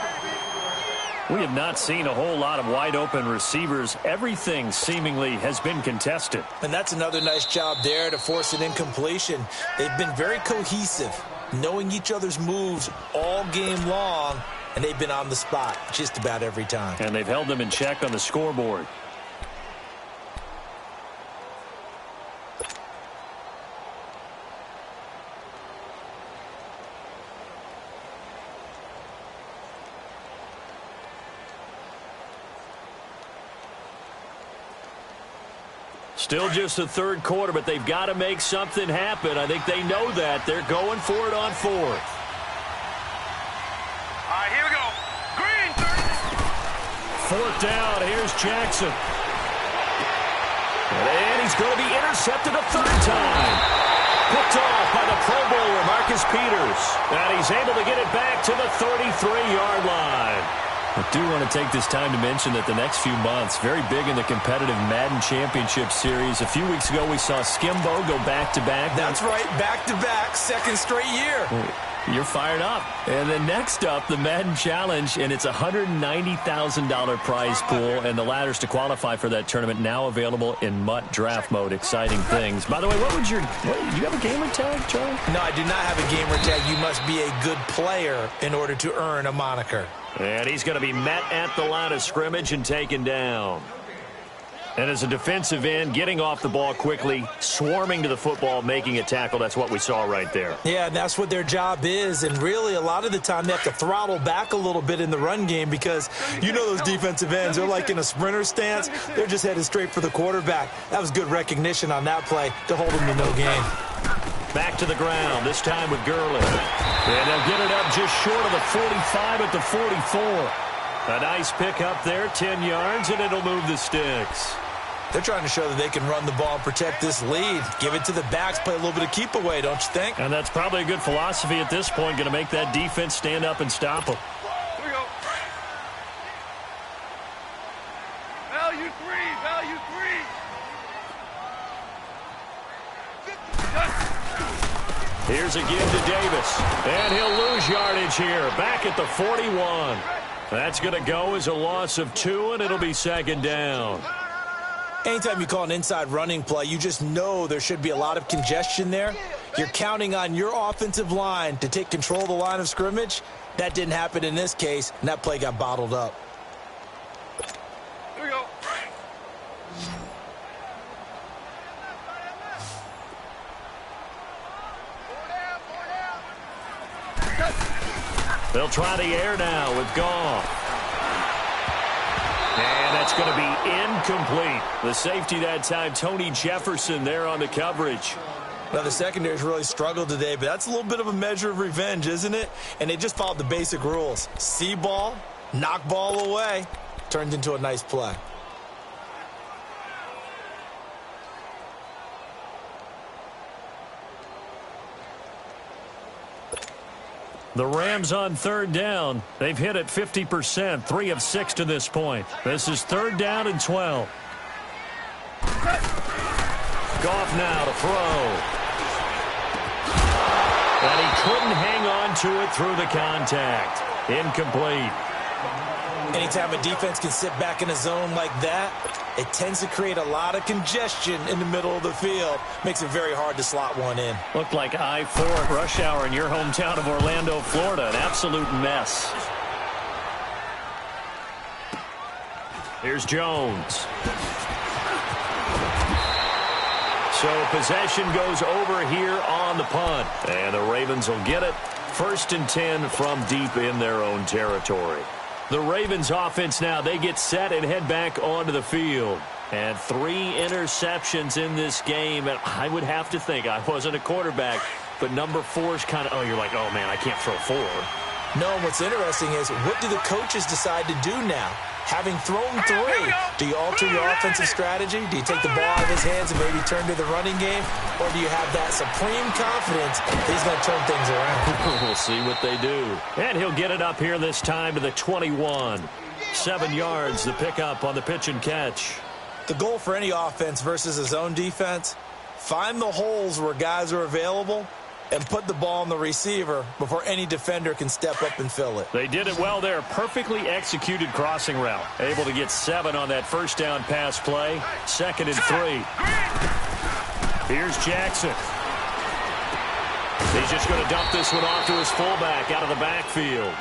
We have not seen a whole lot of wide-open receivers. Everything seemingly has been contested.
And that's another nice job there to force an incompletion. They've been very cohesive, knowing each other's moves all game long, and they've been on the spot just about every time.
And they've held them in check on the scoreboard. Still just the 3rd quarter, but they've got to make something happen. I think they know that. They're going for it on 4th.
All right, here we go. Green,
4th down. Here's Jackson. And he's going to be intercepted a 3rd time. Picked off by the Pro Bowler, Marcus Peters. And he's able to get it back to the 33-yard line. I do want to take this time to mention that the next few months, very big in the competitive Madden Championship Series. A few weeks ago, we saw Skimbo go back-to-back.
That's right, back-to-back, 2nd straight year.
You're fired up. And then next up, the Madden Challenge, and it's a $190,000 prize pool, and the ladders to qualify for that tournament now available in MUT draft mode. Exciting things. By the way, do you have a gamer tag, Charlie?
No, I do not have a gamer tag. You must be a good player in order to earn a moniker.
And he's going to be met at the line of scrimmage and taken down. And as a defensive end, getting off the ball quickly, swarming to the football, making a tackle, that's what we saw right there.
Yeah, that's what their job is. And really, a lot of the time, they have to throttle back a little bit in the run game because you know those defensive ends, they're like in a sprinter stance. They're just headed straight for the quarterback. That was good recognition on that play to hold them to no gain.
Back to the ground, this time with Gurley. And they'll get it up just short of the 45 at the 44. A nice pick up there, 10 yards, and it'll move the sticks.
They're trying to show that they can run the ball and protect this lead. Give it to the backs, play a little bit of keep away, don't you think?
And that's probably a good philosophy at this point, going to make that defense stand up and stop them.
Here we go. Value 3, value 3.
Here's a give to Davis. And he'll lose yardage here. Back at the 41. That's going to go as a loss of 2, and it'll be second down.
Anytime you call an inside running play, you just know there should be a lot of congestion there. You're counting on your offensive line to take control of the line of scrimmage. That didn't happen in this case, and that play got bottled up.
Here we go.
They'll try the air now with Goff. And that's going to be incomplete. The safety that time, Tony Jefferson, there on the coverage.
Now, the secondary's really struggled today, but that's a little bit of a measure of revenge, isn't it? And they just followed the basic rules. See ball, knock ball away. Turned into a nice play.
The Rams on third down. They've hit it 50%, 3 of 6 to this point. This is third down and 12. Goff now to throw. And he couldn't hang on to it through the contact. Incomplete.
Anytime a defense can sit back in a zone like that, it tends to create a lot of congestion in the middle of the field. Makes it very hard to slot one in.
Looked like I-4 at rush hour in your hometown of Orlando, Florida. An absolute mess. Here's Jones. So possession goes over here on the punt. And the Ravens will get it. 1st and 10 from deep in their own territory. The Ravens offense now, they get set and head back onto the field. And 3 interceptions in this game. And I would have to think, I wasn't a quarterback, but number 4 is kind of, you're like, oh, man, I can't throw 4.
No, what's interesting is, what do the coaches decide to do now? Having thrown 3, do you alter your offensive strategy? Do you take the ball out of his hands and maybe turn to the running game? Or do you have that supreme confidence that he's going to turn things around?
We'll see what they do. And he'll get it up here this time to the 21. 7 yards, the pickup on the pitch and catch.
The goal for any offense versus a zone defense, find the holes where guys are available and put the ball on the receiver before any defender can step up and fill it.
They did it well there. Perfectly executed crossing route. Able to get 7 on that first down pass play. 2nd and 3. Here's Jackson. He's just going to dump this one off to his fullback out of the backfield.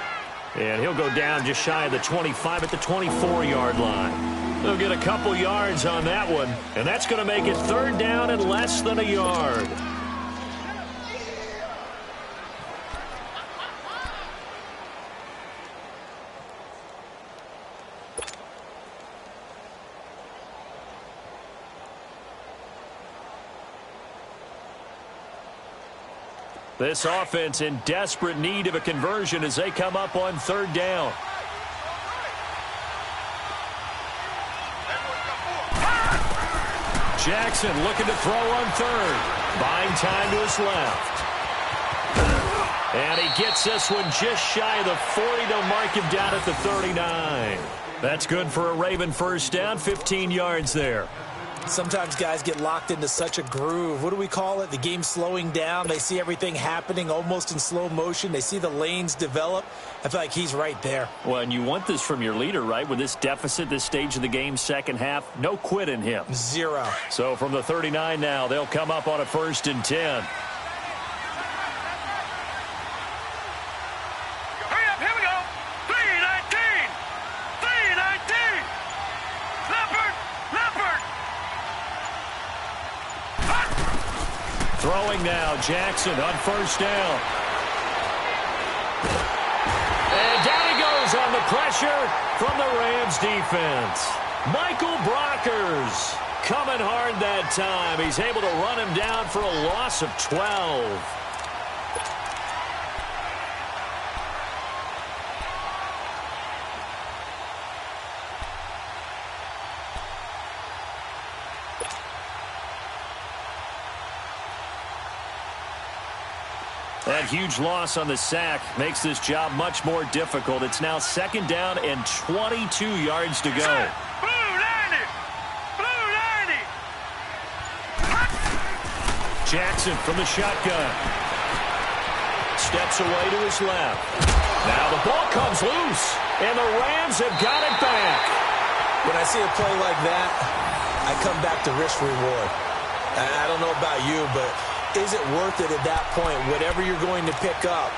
And he'll go down just shy of the 25 at the 24-yard line. They'll get a couple yards on that one. And that's going to make it 3rd down and less than a yard. This offense in desperate need of a conversion as they come up on 3rd down. Jackson looking to throw on 3rd. Buying time to his left. And he gets this one just shy of the 40 to mark him down at the 39. That's good for a Raven first down, 15 yards there.
Sometimes guys get locked into such a groove. What do we call it? The game slowing down. They see everything happening almost in slow motion. They see the lanes develop. I feel like he's right there.
Well, and you want this from your leader, right? With this deficit, this stage of the game, second half, no quit in him.
0.
So from the 39 now, they'll come up on a 1st and 10. Throwing now, Jackson on 1st down. And down he goes on the pressure from the Rams defense. Michael Brockers coming hard that time. He's able to run him down for a loss of 12. That huge loss on the sack makes this job much more difficult. It's now 2nd down and 22 yards to go. Jackson from the shotgun. steps away to his left. Now the ball comes loose, and the Rams have got it back.
When I see a play like that, I come back to risk reward. I don't know about you, but is it worth it at that point, whatever you're going to pick up,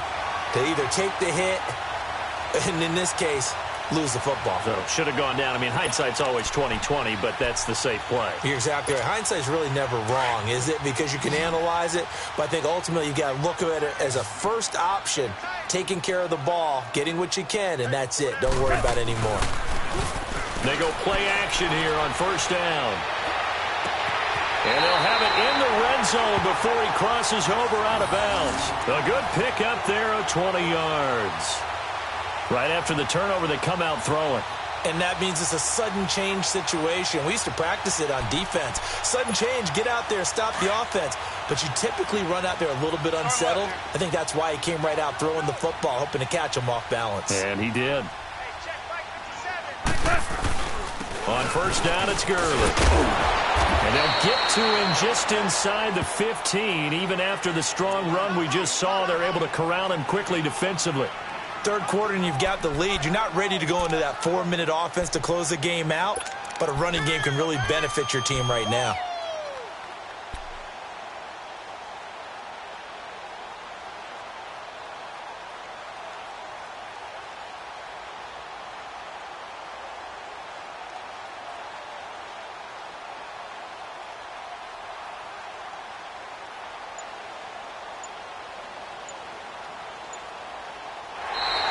to either take the hit, and in this case, lose the football?
So should have gone down. I mean, hindsight's always 20/20, but that's the safe play.
You're exactly right. Hindsight's really never wrong, is it? Because you can analyze it, but I think ultimately you got to look at it as a first option, taking care of the ball, getting what you can, and that's it. Don't worry about it anymore.
They go play action here on first down. And they'll have it in the red zone before he crosses over out of bounds. A good pickup there of 20 yards. Right after the turnover, they come out throwing.
And that means it's a sudden change situation. We used to practice it on defense. Sudden change, get out there, stop the offense. But you typically run out there a little bit unsettled. I think that's why he came right out throwing the football, hoping to catch him off balance.
And he did. On first down, it's Gurley. And they'll get to him just inside the 15. Even after the strong run we just saw, they're able to corral him quickly defensively.
Third quarter and you've got the lead. You're not ready to go into that 4-minute offense to close the game out, but a running game can really benefit your team right now.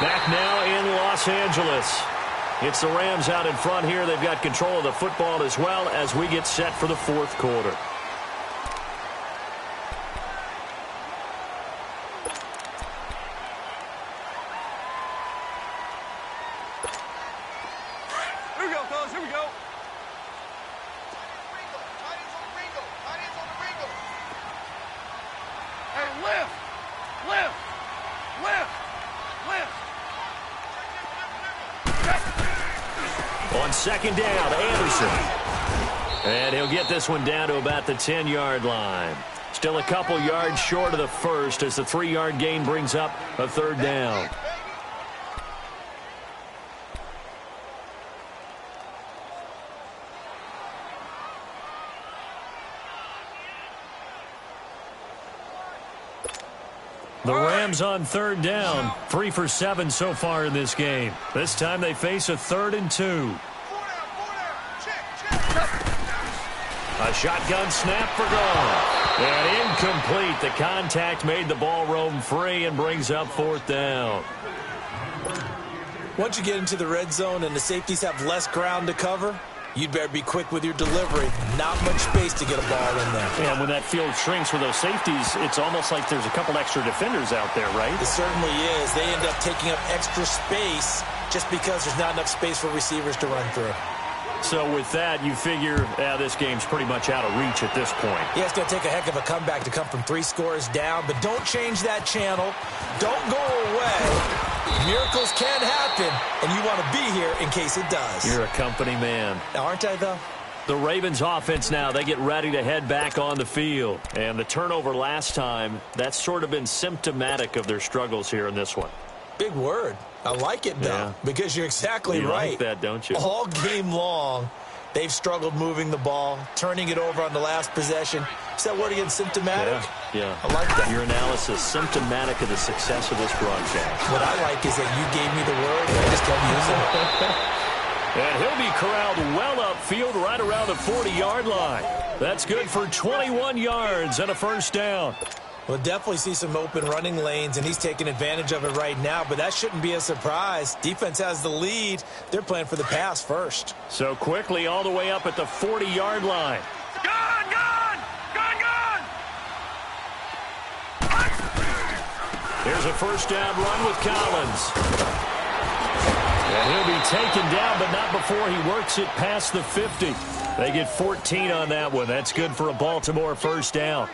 Back now in Los Angeles. It's the Rams out in front here. They've got control of the football as well as we get set for the fourth quarter.
Here we go, fellas. Here we go. Hey, lift. Lift. Lift. Lift.
On second down, Anderson. And he'll get this one down to about the 10-yard line. Still a couple yards short of the first as the 3-yard gain brings up a third down. The Rams on third down, 3 for 7 so far in this game. This time they face a 3rd and 2. A shotgun snap for gone. And incomplete. The contact made the ball roam free and brings up 4th down.
Once you get into the red zone and the safeties have less ground to cover, you'd better be quick with your delivery. Not much space to get a ball in there.
And when that field shrinks with those safeties, it's almost like there's a couple extra defenders out there, right?
It certainly is. They end up taking up extra space just because there's not enough space for receivers to run through.
So with that, you figure this game's pretty much out of reach at this point.
Yeah, it's going to take a heck of a comeback to come from 3 scores down, but don't change that channel. Don't go away. Miracles can happen, and you want to be here in case it does.
You're a company man.
Aren't I, though?
The Ravens offense now, they get ready to head back on the field. And the turnover last time, that's sort of been symptomatic of their struggles here in this one.
Big word. I like it, though, because you're exactly right.
You like that, don't you?
All game long, they've struggled moving the ball, turning it over on the last possession. Is that word again, symptomatic?
Yeah.
I like that.
Your analysis, symptomatic of the success of this broadcast.
What I like is that you gave me the word, and I just kept using it.
And he'll be corralled well upfield right around the 40-yard line. That's good for 21 yards and a first down.
We'll definitely see some open running lanes, and he's taking advantage of it right now, but that shouldn't be a surprise. Defense has the lead. They're playing for the pass first.
So quickly all the way up at the 40-yard line.
Gone, gone! Gone, gone!
Here's a first down run with Collins. And he'll be taken down, but not before he works it past the 50. They get 14 on that one. That's good for a Baltimore first down.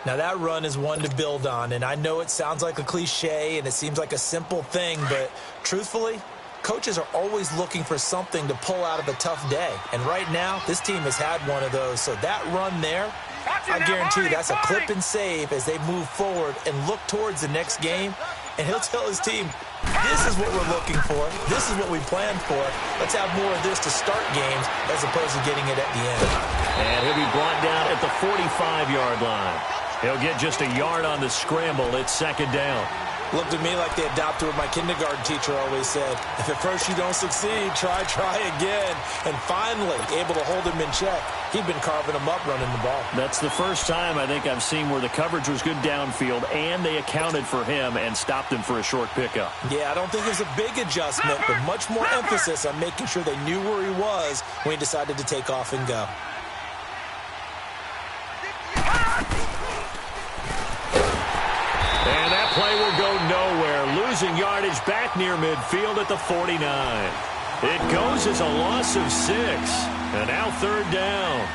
Now, that run is one to build on, and I know it sounds like a cliche and it seems like a simple thing, but truthfully, coaches are always looking for something to pull out of a tough day. And right now, this team has had one of those. So that run there, I guarantee you that's a clip and save as they move forward and look towards the next game. And he'll tell his team, this is what we're looking for. This is what we planned for. Let's have more of this to start games as opposed to getting it at the end.
And he'll be brought down at the 45-yard line. He'll get just a yard on the scramble. It's second down.
Looked at me like they adopted what my kindergarten teacher always said. If at first you don't succeed, try again. And finally, able to hold him in check. He'd been carving him up running the ball.
That's the first time I think I've seen where the coverage was good downfield and they accounted for him and stopped him for a short pickup.
Yeah, I don't think it was a big adjustment, but much more emphasis on making sure they knew where he was when he decided to take off and go.
And that play will go nowhere. Losing yardage back near midfield at the 49. It goes as a loss of 6. And now third down.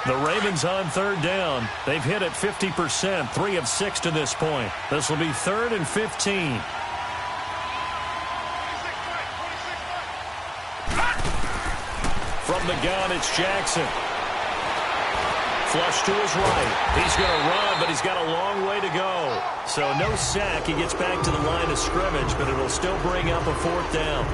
The Ravens on third down. They've hit it 50%, 3 of 6 to this point. This will be 3rd and 15. From the gun, it's Jackson. Flush to his right. He's going to run, but he's got a long way to go. So no sack. He gets back to the line of scrimmage, but it'll still bring up a 4th down.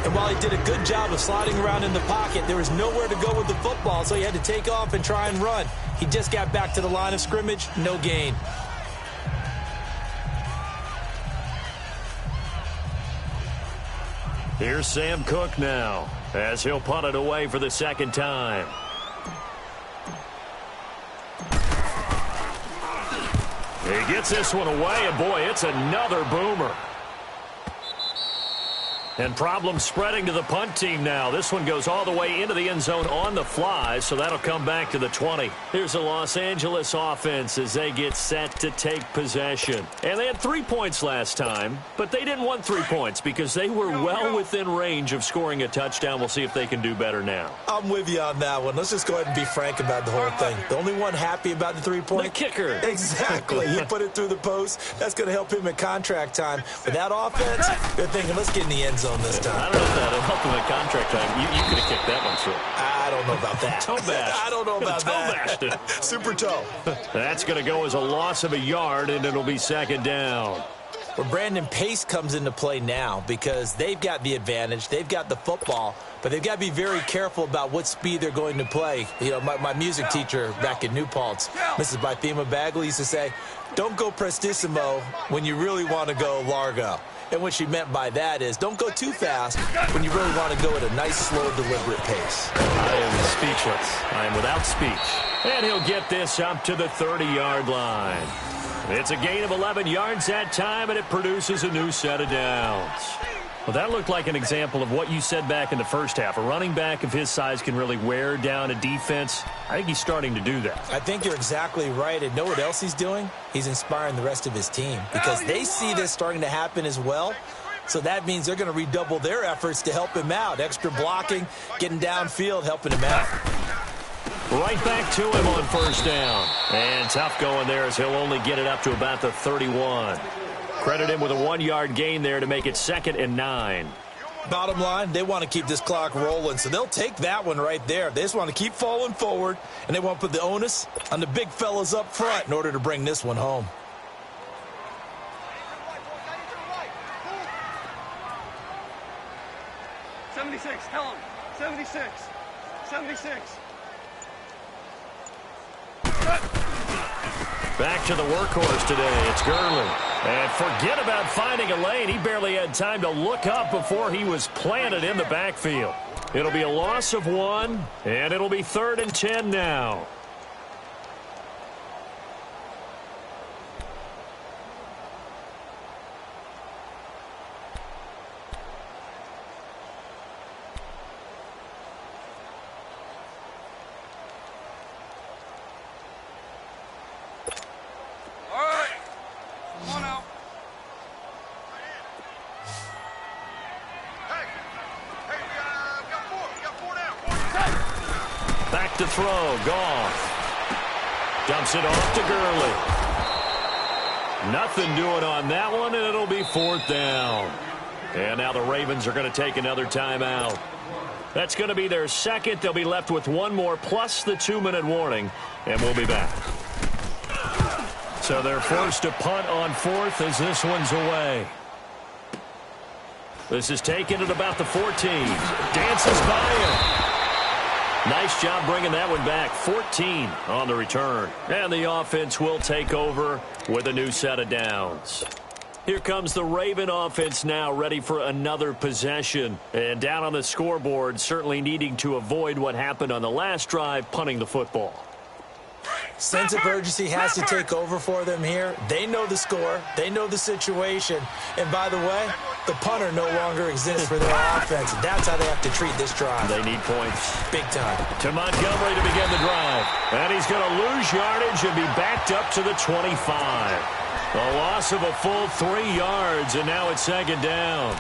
And while he did a good job of sliding around in the pocket, there was nowhere to go with the football, so he had to take off and try and run. He just got back to the line of scrimmage, no gain.
Here's Sam Cook now, as he'll punt it away for the second time. He gets this one away, and boy, it's another boomer. And problems spreading to the punt team now. This one goes all the way into the end zone on the fly, so that'll come back to the 20. Here's the Los Angeles offense as they get set to take possession. And they had 3 points last time, but they didn't want 3 points because they were well within range of scoring a touchdown. We'll see if they can do better now.
I'm with you on that one. Let's just go ahead and be frank about the whole thing. The only one happy about the 3-point?
The kicker.
Exactly. He put it through the post. That's going to help him in contract time. With that offense, they're thinking, let's get in the end zone this time.
I don't know if that'll help him at contract time. You could have kicked that one through.
I don't know about that.
Toe bash.
I don't know about that.
Toe bashed it.
Super toe.
That's going to go as a loss of a yard, and it'll be second down.
Well, Brandon, pace comes into play now because they've got the advantage. They've got the football, but they've got to be very careful about what speed they're going to play. You know, my music teacher back in New Paltz, Mrs. Bythema Bagley, used to say, don't go prestissimo when you really want to go largo. And what she meant by that is don't go too fast when you really want to go at a nice, slow, deliberate pace.
I am speechless. I am without speech. And he'll get this up to the 30-yard line. It's a gain of 11 yards that time, and it produces a new set of downs. Well, that looked like an example of what you said back in the first half. A running back of his size can really wear down a defense. I think he's starting to do that.
I think you're exactly right. And know what else he's doing? He's inspiring the rest of his team because they see this starting to happen as well. So that means they're going to redouble their efforts to help him out. Extra blocking, getting downfield, helping him out.
Right back to him on first down. And tough going there as he'll only get it up to about the 31. Credit him with a 1-yard gain there to make it 2nd and 9.
Bottom line, they want to keep this clock rolling, so they'll take that one right there. They just want to keep falling forward, and they want to put the onus on the big fellas up front in order to bring this one home.
Tell him. 76. 76.
Back to the workhorse today. It's Gurley. And forget about finding a lane. He barely had time to look up before he was planted in the backfield. It'll be a loss of 1, and it'll be 3rd and 10 now. To throw, Goff dumps it off to Gurley. Nothing doing on that one, and it'll be 4th down. And now the Ravens are going to take another timeout. That's going to be their second. They'll be left with one more plus the 2-minute warning, and we'll be back. So they're forced to punt on fourth as this one's away. This is taken at about the 14. Dances by him. Nice job bringing that one back. 14 on the return. And the offense will take over with a new set of downs. Here comes the Raven offense now, ready for another possession. And down on the scoreboard, certainly needing to avoid what happened on the last drive, punting the football.
Sense of urgency has to take over for them here. They know the score. They know the situation. And by the way, the punter no longer exists for their offense. That's how they have to treat this drive.
They need points.
Big time.
To Montgomery to begin the drive. And he's going to lose yardage and be backed up to the 25. A loss of a full 3 yards, and now it's second down.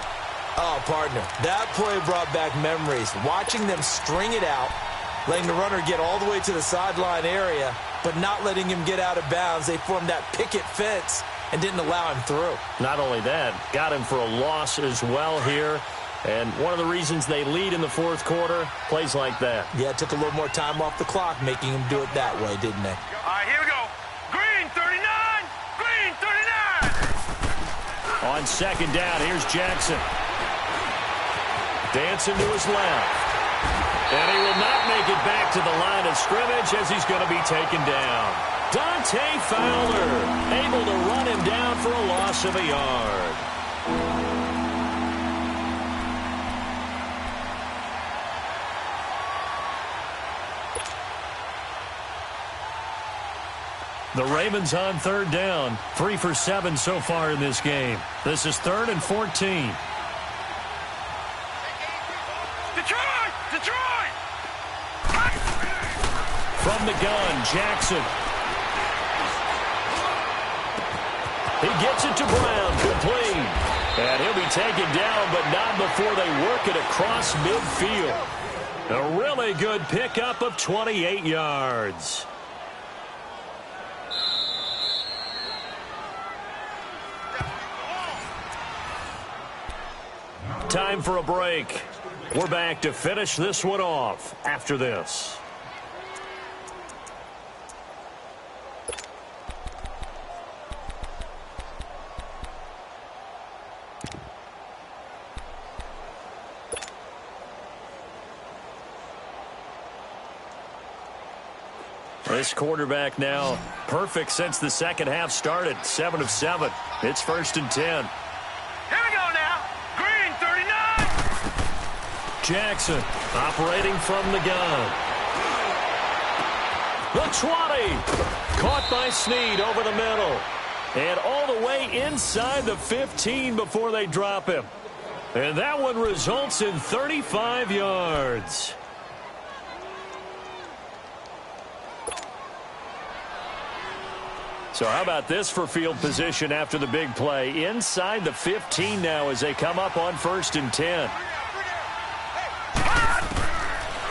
Oh, partner, that play brought back memories. Watching them string it out, letting the runner get all the way to the sideline area, but not letting him get out of bounds. They formed that picket fence and didn't allow him through.
Not only that, got him for a loss as well here. And one of the reasons they lead in the fourth quarter, plays like that.
Yeah, it took a little more time off the clock, making him do it that way, didn't they?
All right, here we go. Green 39. Green 39.
On second down, here's Jackson. Dancing to his left. And he will not make it back to the line of scrimmage as he's going to be taken down. Dante Fowler able to run him down for a loss of a yard. The Ravens on third down. 3 for 7 so far in this game. This is 3rd and 14.
Detroit!
From the gun, Jackson. He gets it to Brown, complete. And he'll be taken down, but not before they work it across midfield. A really good pickup of 28 yards. Time for a break. We're back to finish this one off after this. This quarterback now perfect since the second half started. 7 of 7. It's 1st and 10.
Here we go now. Green 39.
Jackson operating from the gun. The 20. Caught by Snead over the middle. And all the way inside the 15 before they drop him. And that one results in 35 yards. So how about this for field position after the big play? Inside the 15 now as they come up on 1st and 10.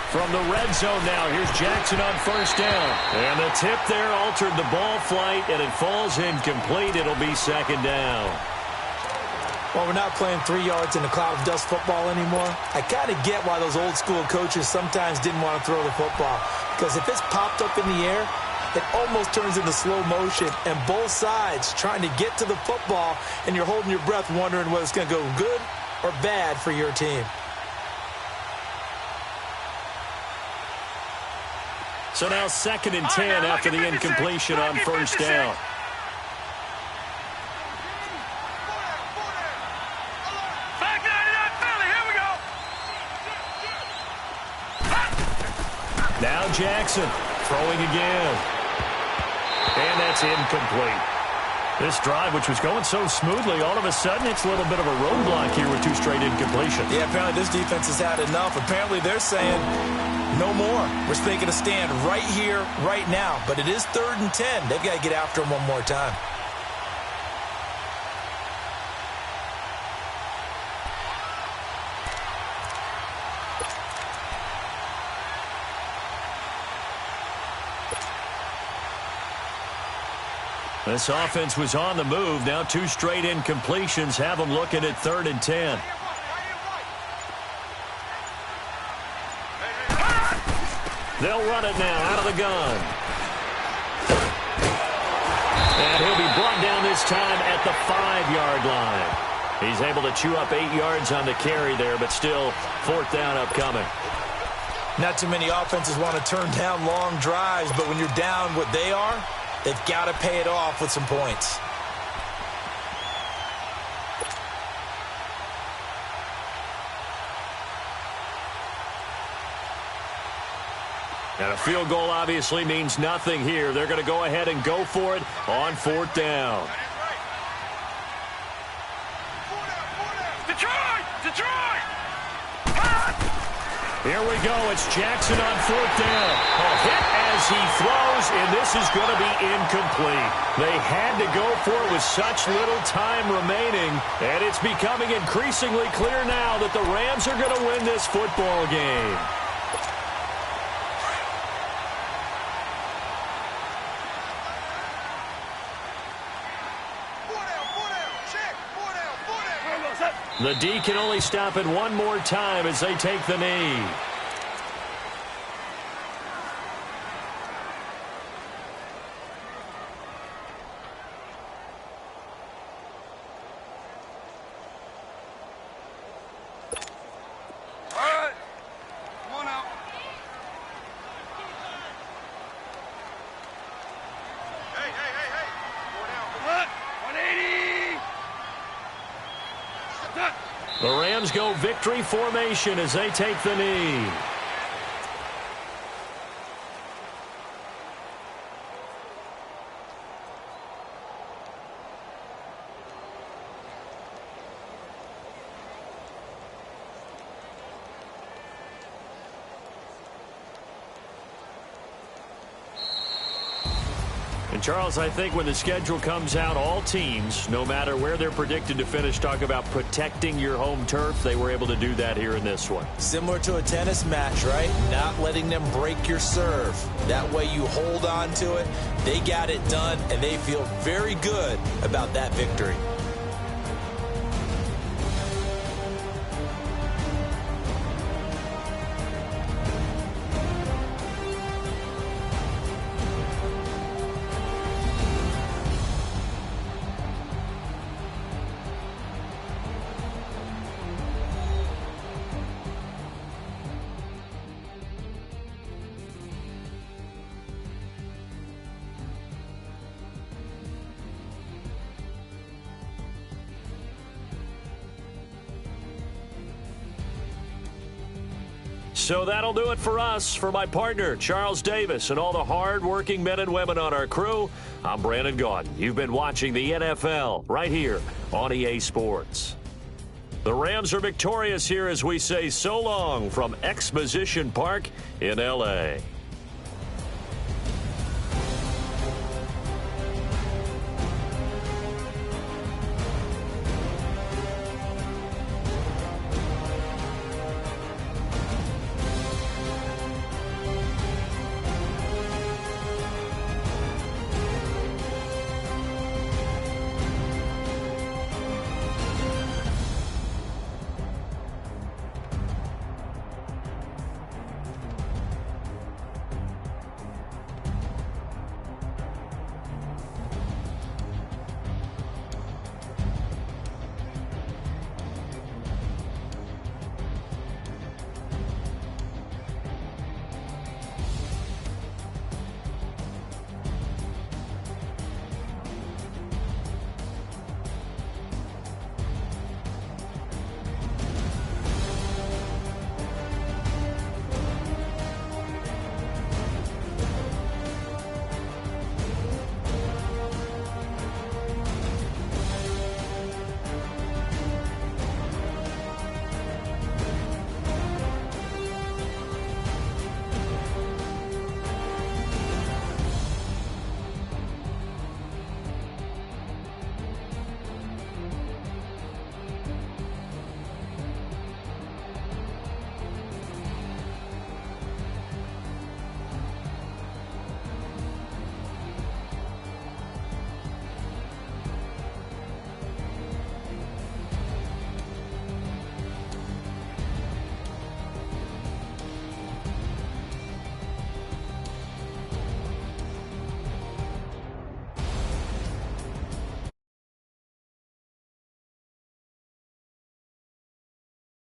From the red zone now, here's Jackson on 1st down. And the tip there altered the ball flight, and it falls incomplete. It'll be 2nd down.
Well, we're not playing 3 yards in a cloud of dust football anymore. I kind of get why those old school coaches sometimes didn't want to throw the football. Because if it's popped up in the air, it almost turns into slow motion, and both sides trying to get to the football, and you're holding your breath wondering whether it's going to go good or bad for your team.
So now 2nd and 10 after the incompletion on 1st down. Now Jackson throwing again. And that's incomplete. This drive, which was going so smoothly, all of a sudden it's a little bit of a roadblock here with 2 straight incompletions.
Yeah, apparently this defense has had enough. Apparently they're saying no more. We're making a stand right here, right now. But it is 3rd and 10. They've got to get after him one more time.
This offense was on the move. Now 2 straight incompletions have them looking at 3rd and 10. They'll run it now out of the gun. And he'll be brought down this time at the 5-yard line. He's able to chew up 8 yards on the carry there, but still 4th down upcoming.
Not too many offenses want to turn down long drives, but when you're down what they are, they've got to pay it off with some points.
And a field goal obviously means nothing here. They're going to go ahead and go for it on 4th down.
Detroit!
Here we go. It's Jackson on 4th down. A hit as he throws, and this is going to be incomplete. They had to go for it with such little time remaining, and it's becoming increasingly clear now that the Rams are going to win this football game. The D can only stop it one more time as they take the knee.
All right. Come on out. Hey. 4 down. What? 180.
The Rams go victory formation as they take the knee. And Charles, I think when the schedule comes out, all teams, no matter where they're predicted to finish, talk about protecting your home turf. They were able to do that here in this one.
Similar to a tennis match, right? Not letting them break your serve. That way you hold on to it. They got it done, and they feel very good about that victory.
So that'll do it for us. For my partner, Charles Davis, and all the hard-working men and women on our crew, I'm Brandon Gaudin. You've been watching the NFL right here on EA Sports. The Rams are victorious here as we say so long from Exposition Park in L.A.